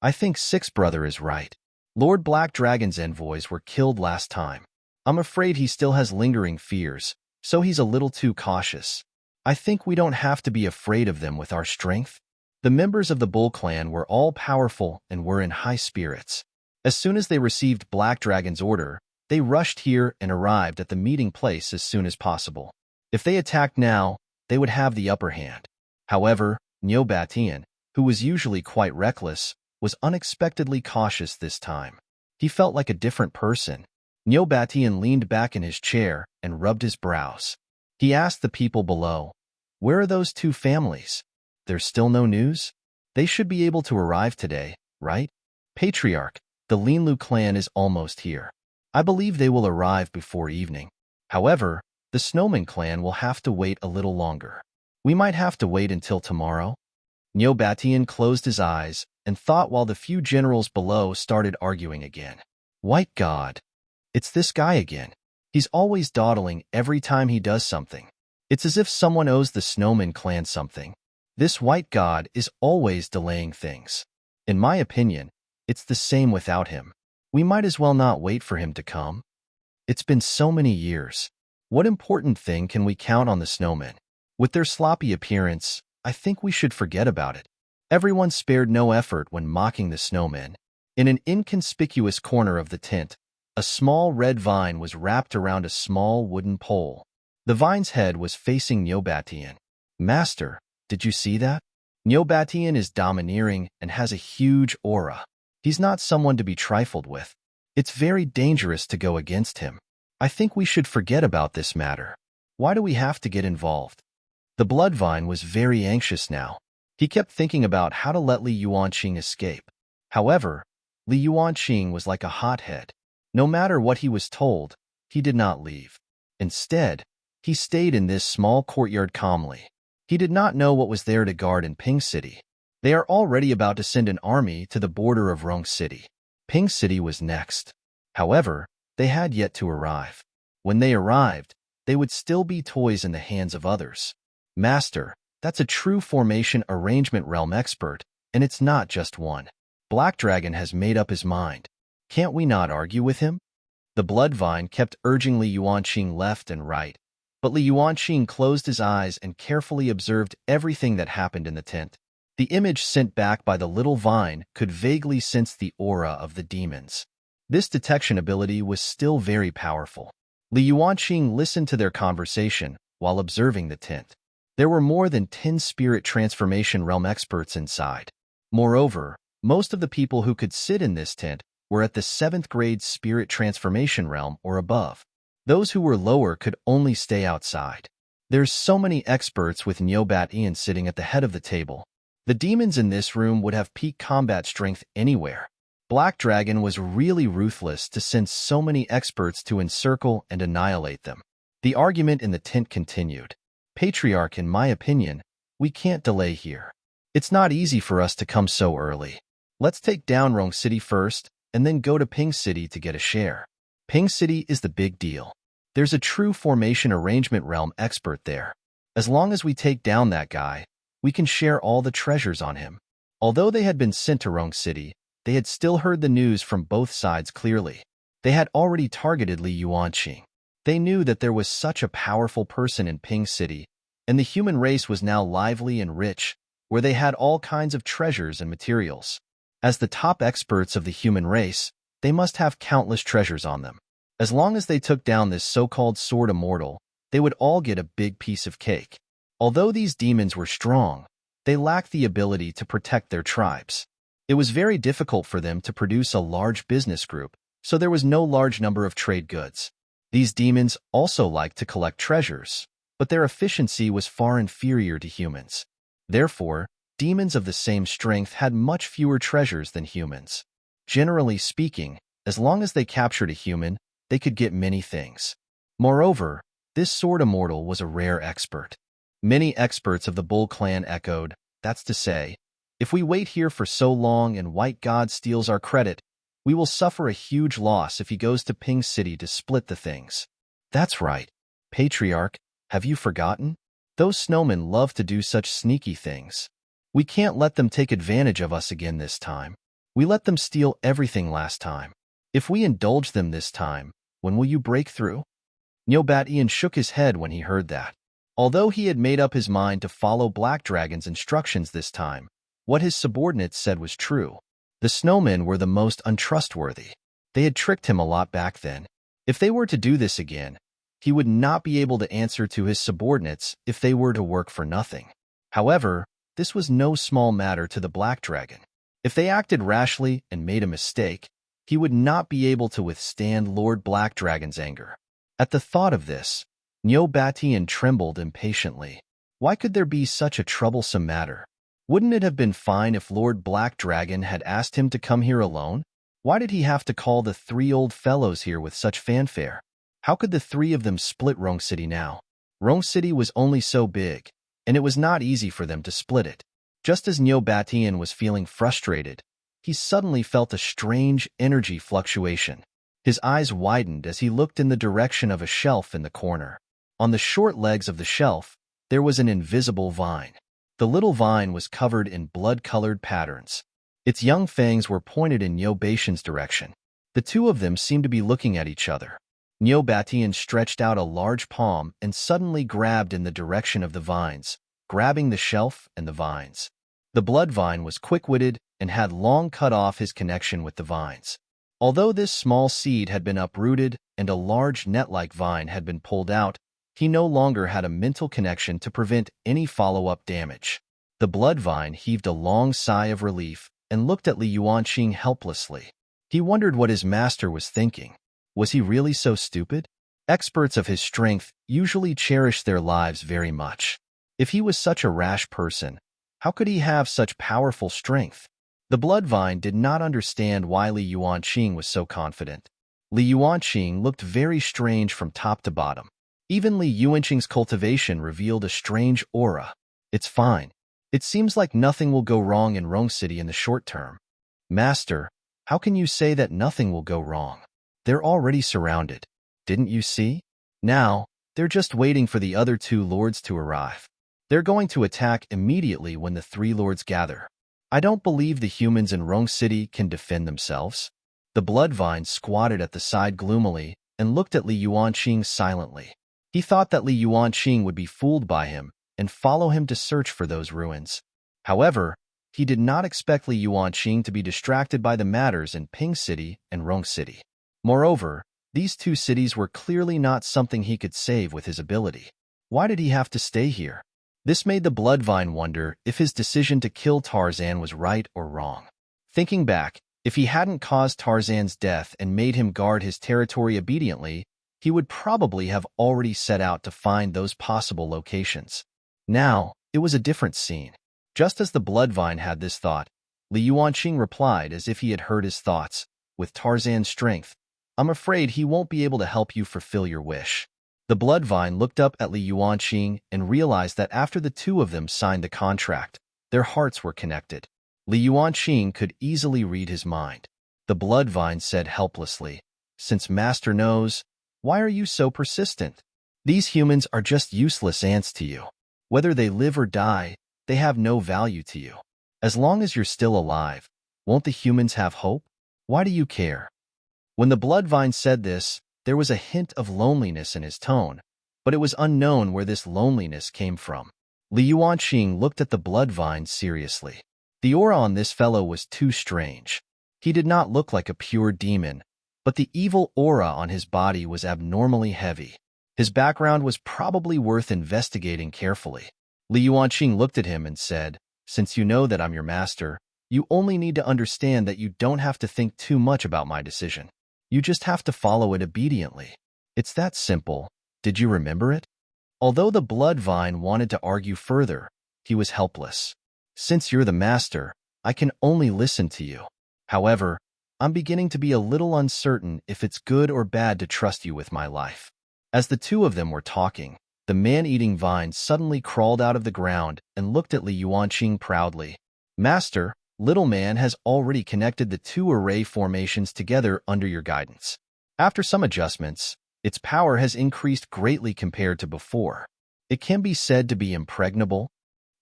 I think Six Brother is right. Lord Black Dragon's envoys were killed last time. I'm afraid he still has lingering fears, so he's a little too cautious. I think we don't have to be afraid of them with our strength. The members of the Bull clan were all powerful and were in high spirits. As soon as they received Black Dragon's order, they rushed here and arrived at the meeting place as soon as possible. If they attacked now, they would have the upper hand. However, Neobatian, who was usually quite reckless, was unexpectedly cautious this time. He felt like a different person. Neobatian leaned back in his chair and rubbed his brows. He asked the people below, "Where are those two families? There's still no news? They should be able to arrive today, right?" "Patriarch, the Linlu clan is almost here. I believe they will arrive before evening. However, the Snowman clan will have to wait a little longer. We might have to wait until tomorrow." Neobatian closed his eyes and thought while the few generals below started arguing again. White God! It's this guy again. He's always dawdling every time he does something. It's as if someone owes the Snowman clan something. This White God is always delaying things. In my opinion, it's the same without him. We might as well not wait for him to come. It's been so many years. What important thing can we count on the Snowmen? With their sloppy appearance, I think we should forget about it. Everyone spared no effort when mocking the Snowmen. In an inconspicuous corner of the tent, a small red vine was wrapped around a small wooden pole. The vine's head was facing Neobatian. "Master, did you see that? Neobatian is domineering and has a huge aura. He's not someone to be trifled with. It's very dangerous to go against him. I think we should forget about this matter. Why do we have to get involved?" The Bloodvine was very anxious now. He kept thinking about how to let Li Yuanqing escape. However, Li Yuanqing was like a hothead. No matter what he was told, he did not leave. Instead, he stayed in this small courtyard calmly. He did not know what was there to guard in Ping City. They are already about to send an army to the border of Rong City. Ping City was next. However, they had yet to arrive. When they arrived, they would still be toys in the hands of others. "Master, that's a true formation arrangement realm expert, and it's not just one. Black Dragon has made up his mind. Can't we not argue with him?" The Bloodvine kept urging Li Yuanqing left and right, but Li Yuanqing closed his eyes and carefully observed everything that happened in the tent. The image sent back by the little vine could vaguely sense the aura of the demons. This detection ability was still very powerful. Li Yuanqing listened to their conversation while observing the tent. There were more than 10 spirit transformation realm experts inside. Moreover, most of the people who could sit in this tent were at the 7th grade spirit transformation realm or above. Those who were lower could only stay outside. There's so many experts with Neobatian sitting at the head of the table. The demons in this room would have peak combat strength anywhere. Black Dragon was really ruthless to send so many experts to encircle and annihilate them. The argument in the tent continued. "Patriarch, in my opinion, we can't delay here. It's not easy for us to come so early. Let's take down Rong City first, and then go to Ping City to get a share. Ping City is the big deal. There's a true formation arrangement realm expert there. As long as we take down that guy, we can share all the treasures on him." Although they had been sent to Rong City, they had still heard the news from both sides clearly. They had already targeted Li Yuanqing. They knew that there was such a powerful person in Ping City, and the human race was now lively and rich, where they had all kinds of treasures and materials. As the top experts of the human race, they must have countless treasures on them. As long as they took down this so-called sword immortal, they would all get a big piece of cake. Although these demons were strong, they lacked the ability to protect their tribes. It was very difficult for them to produce a large business group, so there was no large number of trade goods. These demons also liked to collect treasures, but their efficiency was far inferior to humans. Therefore, demons of the same strength had much fewer treasures than humans. Generally speaking, as long as they captured a human, they could get many things. Moreover, this sword immortal was a rare expert. Many experts of the Bull clan echoed, "That's to say, if we wait here for so long and White God steals our credit, we will suffer a huge loss if he goes to Ping City to split the things." "That's right. Patriarch, have you forgotten? Those snowmen love to do such sneaky things. We can't let them take advantage of us again this time. We let them steal everything last time. If we indulge them this time, when will you break through?" Niobatian shook his head when he heard that. Although he had made up his mind to follow Black Dragon's instructions this time, what his subordinates said was true. The snowmen were the most untrustworthy. They had tricked him a lot back then. If they were to do this again, he would not be able to answer to his subordinates if they were to work for nothing. However, this was no small matter to the Black Dragon. If they acted rashly and made a mistake, he would not be able to withstand Lord Black Dragon's anger. At the thought of this, Niobatian trembled impatiently. Why could there be such a troublesome matter? Wouldn't it have been fine if Lord Black Dragon had asked him to come here alone? Why did he have to call the three old fellows here with such fanfare? How could the three of them split Rong City now? Rong City was only so big, and it was not easy for them to split it. Just as Niobatian was feeling frustrated, he suddenly felt a strange energy fluctuation. His eyes widened as he looked in the direction of a shelf in the corner. On the short legs of the shelf, there was an invisible vine. The little vine was covered in blood-colored patterns. Its young fangs were pointed in Niobatian's direction. The two of them seemed to be looking at each other. Niobatian stretched out a large palm and suddenly grabbed in the direction of the vines, grabbing the shelf and the vines. The blood vine was quick-witted and had long cut off his connection with the vines. Although this small seed had been uprooted and a large net-like vine had been pulled out, he no longer had a mental connection to prevent any follow-up damage. The blood vine heaved a long sigh of relief and looked at Li Yuanqing helplessly. He wondered what his master was thinking. Was he really so stupid? Experts of his strength usually cherish their lives very much. If he was such a rash person, how could he have such powerful strength? The blood vine did not understand why Li Yuanqing was so confident. Li Yuanqing looked very strange from top to bottom. Even Li Yuanqing's cultivation revealed a strange aura. "It's fine. It seems like nothing will go wrong in Rong City in the short term." "Master, how can you say that nothing will go wrong? They're already surrounded. Didn't you see? Now, they're just waiting for the other two lords to arrive. They're going to attack immediately when the three lords gather. I don't believe the humans in Rong City can defend themselves." The blood vine squatted at the side gloomily and looked at Li Yuanqing silently. He thought that Li Yuanqing would be fooled by him and follow him to search for those ruins. However, he did not expect Li Yuanqing to be distracted by the matters in Ping City and Rong City. Moreover, these two cities were clearly not something he could save with his ability. Why did he have to stay here? This made the Bloodvine wonder if his decision to kill Tarzan was right or wrong. Thinking back, if he hadn't caused Tarzan's death and made him guard his territory obediently, he would probably have already set out to find those possible locations. Now, it was a different scene. Just as the Bloodvine had this thought, Li Yuanqing replied as if he had heard his thoughts, "With Tarzan's strength, I'm afraid he won't be able to help you fulfill your wish." The Bloodvine looked up at Li Yuanqing and realized that after the two of them signed the contract, their hearts were connected. Li Yuanqing could easily read his mind. The Bloodvine said helplessly, "Since Master knows, Why are you so persistent? These humans are just useless ants to you. Whether they live or die, they have no value to you. As long as you're still alive, won't the humans have hope? Why do you care?" When the Bloodvine said this, there was a hint of loneliness in his tone, but it was unknown where this loneliness came from. Li Yuanqing looked at the Bloodvine seriously. The aura on this fellow was too strange. He did not look like a pure demon, but the evil aura on his body was abnormally heavy. His background was probably worth investigating carefully. Li Yuanqing looked at him and said, "Since you know that I'm your master, you only need to understand that you don't have to think too much about my decision. You just have to follow it obediently. It's that simple. Did you remember it?" Although the Bloodvine wanted to argue further, he was helpless. "Since you're the master, I can only listen to you. However, I'm beginning to be a little uncertain if it's good or bad to trust you with my life." As the two of them were talking, the man-eating vine suddenly crawled out of the ground and looked at Li Yuanqing proudly. "Master, Little Man has already connected the two array formations together under your guidance. After some adjustments, its power has increased greatly compared to before. It can be said to be impregnable."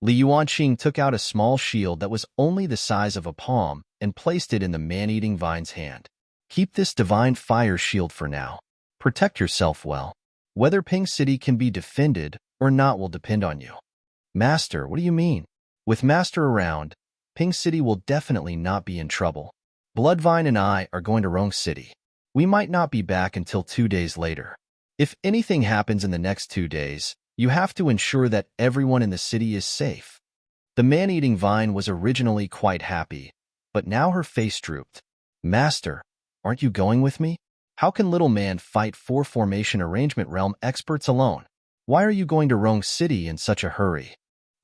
Li Yuanqing took out a small shield that was only the size of a palm and placed it in the man-eating vine's hand. "Keep this divine fire shield for now. Protect yourself well. Whether Ping City can be defended or not will depend on you." "Master, what do you mean?" "With Master around, Ping City will definitely not be in trouble. Bloodvine and I are going to Rong City. We might not be back until 2 days later. If anything happens in the next 2 days, you have to ensure that everyone in the city is safe." The man-eating vine was originally quite happy, but now her face drooped. "Master, aren't you going with me? How can Little Man fight 4 formation arrangement realm experts alone? Why are you going to Rong City in such a hurry?"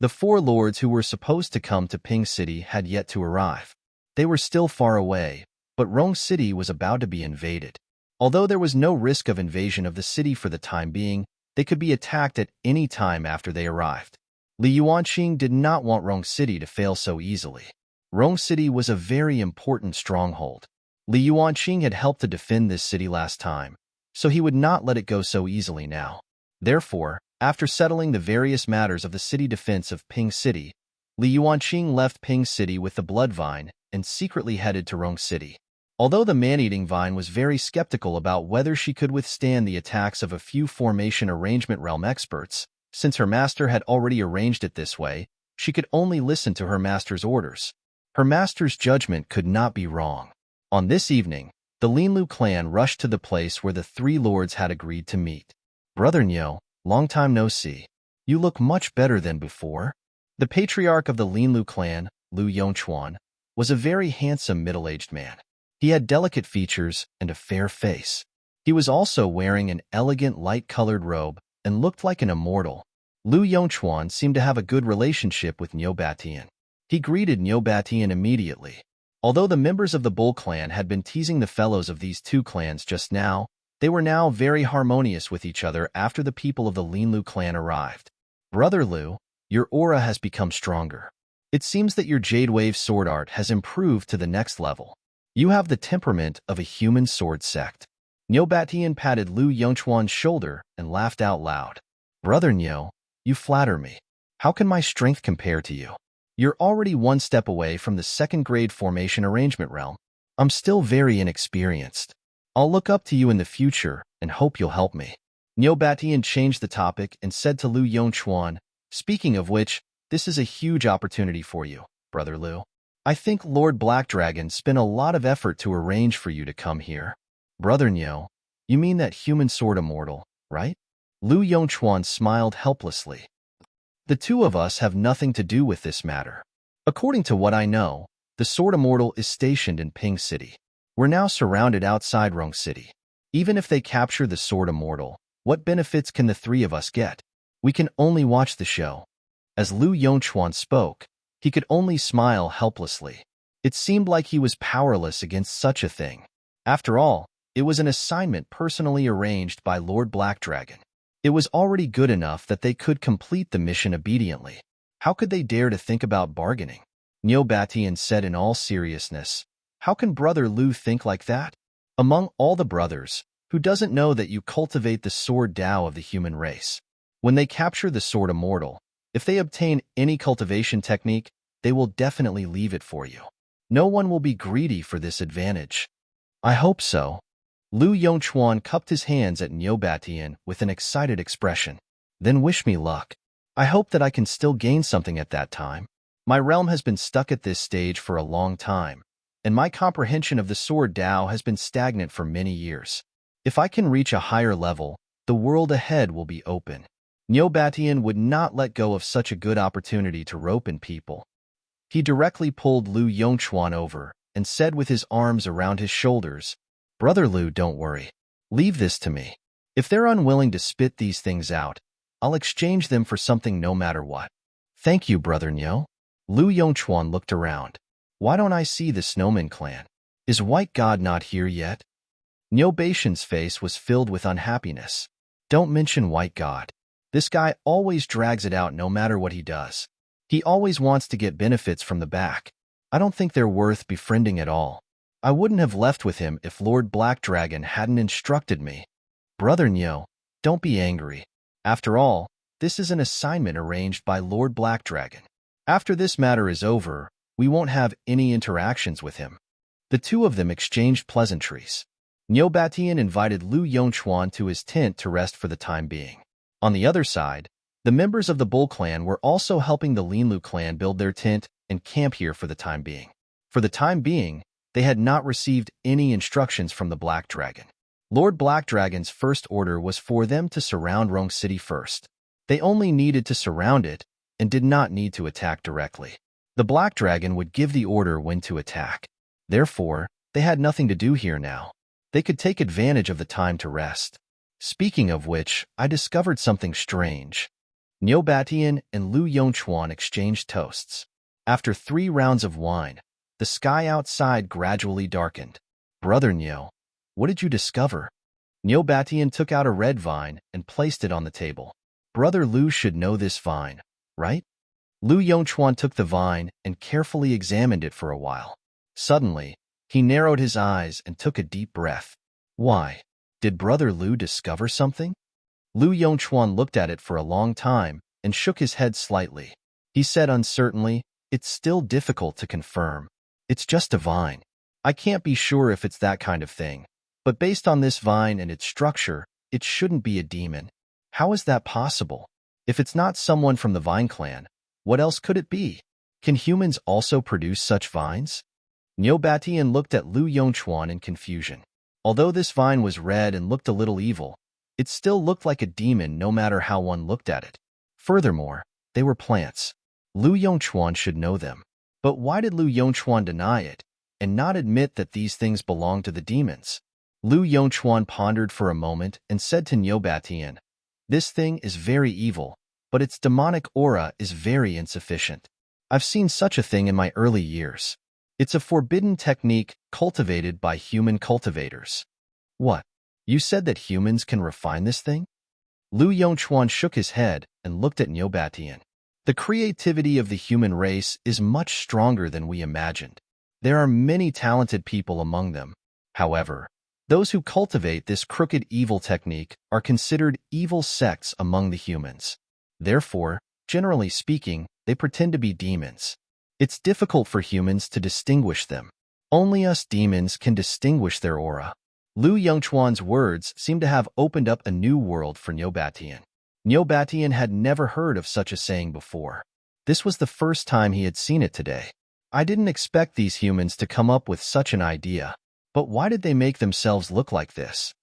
The 4 lords who were supposed to come to Ping City had yet to arrive. They were still far away, but Rong City was about to be invaded. Although there was no risk of invasion of the city for the time being, they could be attacked at any time after they arrived. Li Yuanqing did not want Rong City to fail so easily. Rong City was a very important stronghold. Li Yuanqing had helped to defend this city last time, so he would not let it go so easily now. Therefore, after settling the various matters of the city defense of Ping City, Li Yuanqing left Ping City with the Bloodvine and secretly headed to Rong City. Although the man-eating vine was very skeptical about whether she could withstand the attacks of a few formation arrangement realm experts, since her master had already arranged it this way, she could only listen to her master's orders. Her master's judgment could not be wrong. On this evening, the Linlu clan rushed to the place where the 3 lords had agreed to meet. "Brother Niu, long time no see. You look much better than before." The patriarch of the Linlu clan, Li Yuanqing, was a very handsome middle-aged man. He had delicate features and a fair face. He was also wearing an elegant light-colored robe and looked like an immortal. Li Yuanqing seemed to have a good relationship with Niu Batian. He greeted Niu Batian immediately. Although the members of the Bull clan had been teasing the fellows of these 2 clans just now, they were now very harmonious with each other after the people of the Linlu clan arrived. "Brother Liu, your aura has become stronger. It seems that your Jade Wave sword art has improved to the next level. You have the temperament of a human sword sect." Niu Batian patted Li Yuanqing's shoulder and laughed out loud. "Brother Niu, you flatter me. How can my strength compare to you? You're already 1 step away from the 2nd grade formation arrangement realm. I'm still very inexperienced. I'll look up to you in the future and hope you'll help me." Niu Batian changed the topic and said to Li Yuanqing, "Speaking of which, this is a huge opportunity for you, Brother Liu. I think Lord Black Dragon spent a lot of effort to arrange for you to come here." "Brother Niu, you mean that human sword immortal, right?" Li Yuanqing smiled helplessly. "The 2 of us have nothing to do with this matter. According to what I know, the Sword Immortal is stationed in Ping City. We're now surrounded outside Rong City. Even if they capture the Sword Immortal, what benefits can the 3 of us get? We can only watch the show." As Li Yuanqing spoke, he could only smile helplessly. It seemed like he was powerless against such a thing. After all, it was an assignment personally arranged by Lord Black Dragon. It was already good enough that they could complete the mission obediently. How could they dare to think about bargaining? Niu Batian said in all seriousness, "How can Brother Liu think like that?" Among all the brothers, Who doesn't know that you cultivate the sword Tao of the human race? When they capture the sword immortal, if they obtain any cultivation technique, they will definitely leave it for you. No one will be greedy for this advantage. I hope so. Li Yuanqing cupped his hands at Niobatian with an excited expression. Then wish me luck. I hope that I can still gain something at that time. My realm has been stuck at this stage for a long time, and my comprehension of the sword Tao has been stagnant for many years. If I can reach a higher level, the world ahead will be open. Niobatian would not let go of such a good opportunity to rope in people. He directly pulled Li Yuanqing over and said with his arms around his shoulders, "Brother Lu, don't worry. Leave this to me. If they're unwilling to spit these things out, I'll exchange them for something no matter what." "Thank you, Brother Niu." Li Yuanqing looked around. "Why don't I see the Snowman clan? Is White God not here yet?" Niobatian's face was filled with unhappiness. "Don't mention White God. This guy always drags it out no matter what he does. He always wants to get benefits from the back. I don't think they're worth befriending at all. I wouldn't have left with him if Lord Black Dragon hadn't instructed me." "Brother Niu, don't be angry. After all, this is an assignment arranged by Lord Black Dragon. After this matter is over, we won't have any interactions with him." The two of them exchanged pleasantries. Niobatian invited Li Yuanqing to his tent to rest for the time being. On the other side, the members of the Bull clan were also helping the Linlu clan build their tent and camp here for the time being. For the time being, they had not received any instructions from the Black Dragon. Lord Black Dragon's first order was for them to surround Rong City first. They only needed to surround it and did not need to attack directly. The Black Dragon would give the order when to attack. Therefore, they had nothing to do here now. They could take advantage of the time to rest. Speaking of which, I discovered something strange. Niobatian and Li Yuanqing exchanged toasts. After 3 rounds of wine, the sky outside gradually darkened. "Brother Niu, what did you discover?" Niobatian took out a red vine and placed it on the table. "Brother Lu should know this vine, right?" Li Yuanqing took the vine and carefully examined it for a while. Suddenly, he narrowed his eyes and took a deep breath. "Why? Did Brother Lu discover something?" Li Yuanqing looked at it for a long time and shook his head slightly. He said uncertainly, "It's still difficult to confirm. It's just a vine. I can't be sure if it's that kind of thing, but based on this vine and its structure, it shouldn't be a demon. How is that possible? If it's not someone from the Vine clan, what else could it be? Can humans also produce such vines?" Niobatian looked at Li Yuanqing in confusion. Although this vine was red and looked a little evil, it still looked like a demon no matter how one looked at it. Furthermore, they were plants. Li Yuanqing should know them. But why did Li Yuanqing deny it and not admit that these things belong to the demons? Li Yuanqing pondered for a moment and said to Niobatian, "This thing is very evil, but its demonic aura is very insufficient. I've seen such a thing in my early years. It's a forbidden technique cultivated by human cultivators." "What? You said that humans can refine this thing?" Li Yuanqing shook his head and looked at Niobatian. "The creativity of the human race is much stronger than we imagined. There are many talented people among them. However, those who cultivate this crooked evil technique are considered evil sects among the humans. Therefore, generally speaking, they pretend to be demons. It's difficult for humans to distinguish them. Only us demons can distinguish their aura." Li Yuanqing's words seemed to have opened up a new world for Niobatian. Niobatian had never heard of such a saying before. This was the first time he had seen it today. "I didn't expect these humans to come up with such an idea. But why did they make themselves look like this?"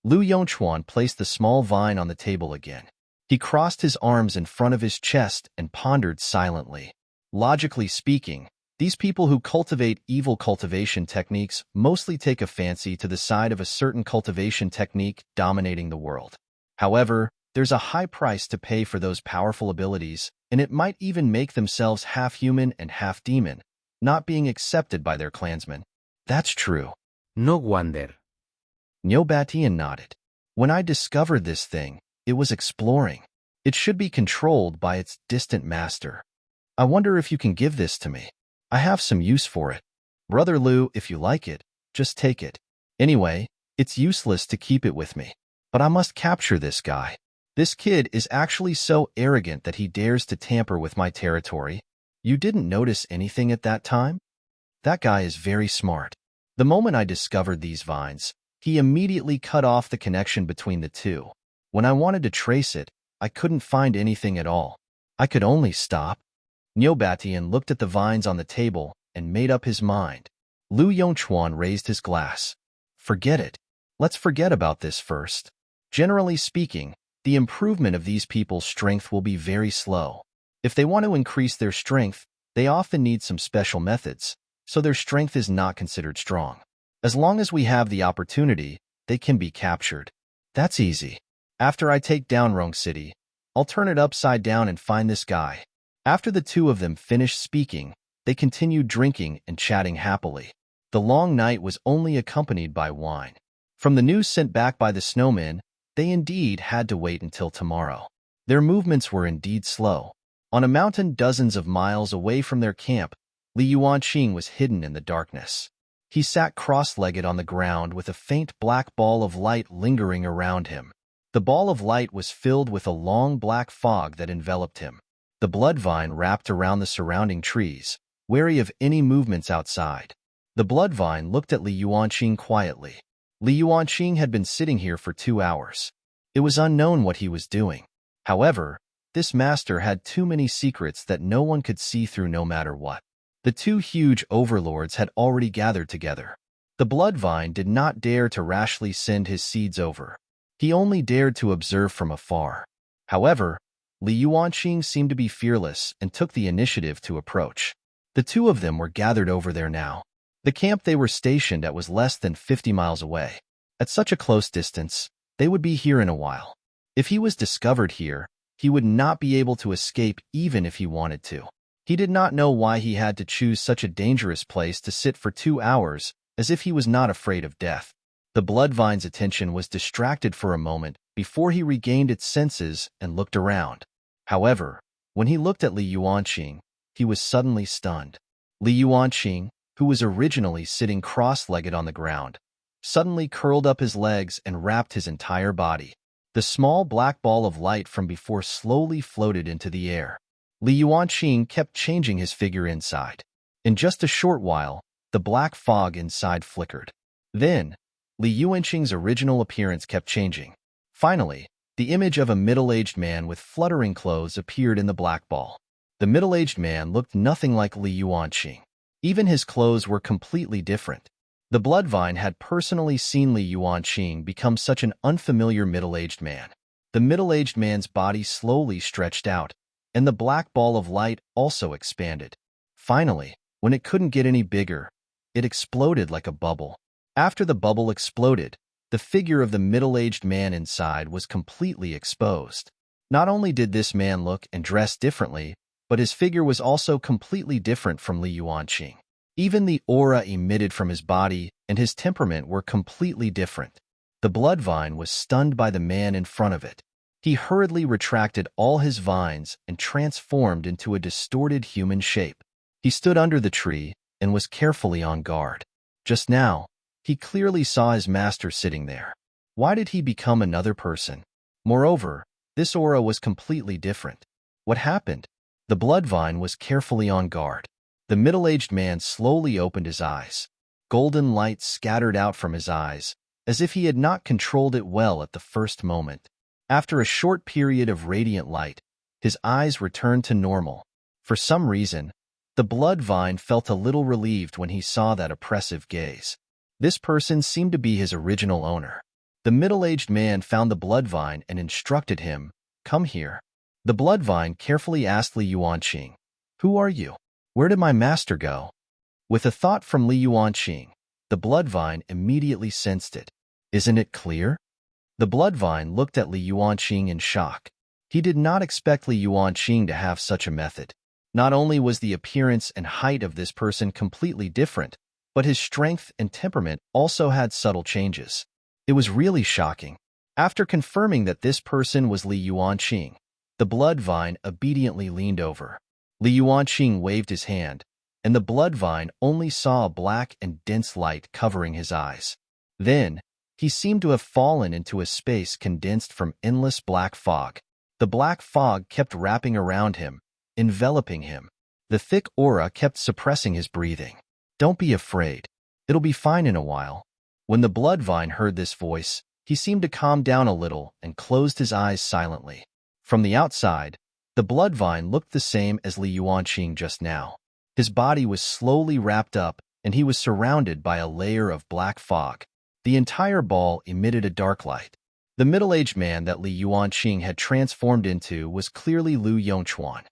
Li Yuanqing placed the small vine on the table again. He crossed his arms in front of his chest and pondered silently. Logically speaking, these people who cultivate evil cultivation techniques mostly take a fancy to the side of a certain cultivation technique dominating the world. However, there's a high price to pay for those powerful abilities, and it might even make themselves half human and half demon, not being accepted by their clansmen. "That's true." No wonder. Niobatian nodded. "When I discovered this thing, it was exploring. It should be controlled by its distant master. I wonder if you can give this to me. I have some use for it. Brother Lu, if you like it, just take it. Anyway, It's useless to keep it with me. But I must capture this guy. This kid is actually so arrogant that he dares to tamper with my territory. You didn't notice anything at that time? That guy is very smart. The moment I discovered these vines, he immediately cut off the connection between the two. When I wanted to trace it, I couldn't find anything at all. I could only stop. Niobatian looked at the vines on the table and made up his mind. Li Yuanqing raised his glass. Forget it. Let's forget about this first. Generally speaking, the improvement of these people's strength will be very slow. If they want to increase their strength, they often need some special methods, so their strength is not considered strong. As long as we have the opportunity, they can be captured. That's easy. After I take down Rong City, I'll turn it upside down and find this guy. After the two of them finished speaking, they continued drinking and chatting happily. The long night was only accompanied by wine. From the news sent back by the snowmen, they indeed had to wait until tomorrow. Their movements were indeed slow. On a mountain dozens of miles away from their camp, Li Yuanqing was hidden in the darkness. He sat cross-legged on the ground with a faint black ball of light lingering around him. The ball of light was filled with a long black fog that enveloped him. The blood vine wrapped around the surrounding trees, wary of any movements outside. The blood vine looked at Li Yuanqing quietly. Li Yuanqing had been sitting here for 2 hours. It was unknown what he was doing. However, this master had too many secrets that no one could see through no matter what. The two huge overlords had already gathered together. The blood vine did not dare to rashly send his seeds over. He only dared to observe from afar. However, Li Yuanqing seemed to be fearless and took the initiative to approach. The two of them were gathered over there now. The camp they were stationed at was less than 50 miles away. At such a close distance, they would be here in a while. If he was discovered here, he would not be able to escape even if he wanted to. He did not know why he had to choose such a dangerous place to sit for 2 hours, as if he was not afraid of death. The bloodvine's attention was distracted for a moment before he regained its senses and looked around. However, when he looked at Li Yuanqing, he was suddenly stunned. Li Yuanqing, who was originally sitting cross-legged on the ground, suddenly curled up his legs and wrapped his entire body. The small black ball of light from before slowly floated into the air. Li Yuanqing kept changing his figure inside. In just a short while, the black fog inside flickered. Then, Li Yuanqing's original appearance kept changing. Finally, the image of a middle-aged man with fluttering clothes appeared in the black ball. The middle-aged man looked nothing like Li Yuanqing. Even his clothes were completely different. The bloodvine had personally seen Li Yuanqing become such an unfamiliar middle-aged man. The middle-aged man's body slowly stretched out, and the black ball of light also expanded. Finally, when it couldn't get any bigger, it exploded like a bubble. After the bubble exploded, the figure of the middle-aged man inside was completely exposed. Not only did this man look and dress differently, but his figure was also completely different from Li Yuanqing. Even the aura emitted from his body and his temperament were completely different. The bloodvine was stunned by the man in front of it. He hurriedly retracted all his vines and transformed into a distorted human shape. He stood under the tree and was carefully on guard. Just now, he clearly saw his master sitting there. Why did he become another person? Moreover, this aura was completely different. What happened? The bloodvine was carefully on guard. The middle-aged man slowly opened his eyes. Golden light scattered out from his eyes, as if he had not controlled it well at the first moment. After a short period of radiant light, his eyes returned to normal. For some reason, the bloodvine felt a little relieved when he saw that oppressive gaze. This person seemed to be his original owner. The middle-aged man found the bloodvine and instructed him, "Come here." The bloodvine carefully asked Li Yuanqing, "Who are you? Where did my master go?" With a thought from Li Yuanqing, the bloodvine immediately sensed it. "Isn't it clear?" The bloodvine looked at Li Yuanqing in shock. He did not expect Li Yuanqing to have such a method. Not only was the appearance and height of this person completely different, but his strength and temperament also had subtle changes. It was really shocking. After confirming that this person was Li Yuanqing, the bloodvine obediently leaned over. Li Yuanqing waved his hand, and the bloodvine only saw a black and dense light covering his eyes. Then, He seemed to have fallen into a space condensed from endless black fog. The black fog kept wrapping around him, enveloping him. The thick aura kept suppressing his breathing. "Don't be afraid. It'll be fine in a while." When the bloodvine heard this voice, he seemed to calm down a little and closed his eyes silently. From the outside, the bloodvine looked the same as Li Yuanqing just now. His body was slowly wrapped up, and he was surrounded by a layer of black fog. The entire ball emitted a dark light. The middle-aged man that Li Yuanqing had transformed into was clearly Li Yuanqing.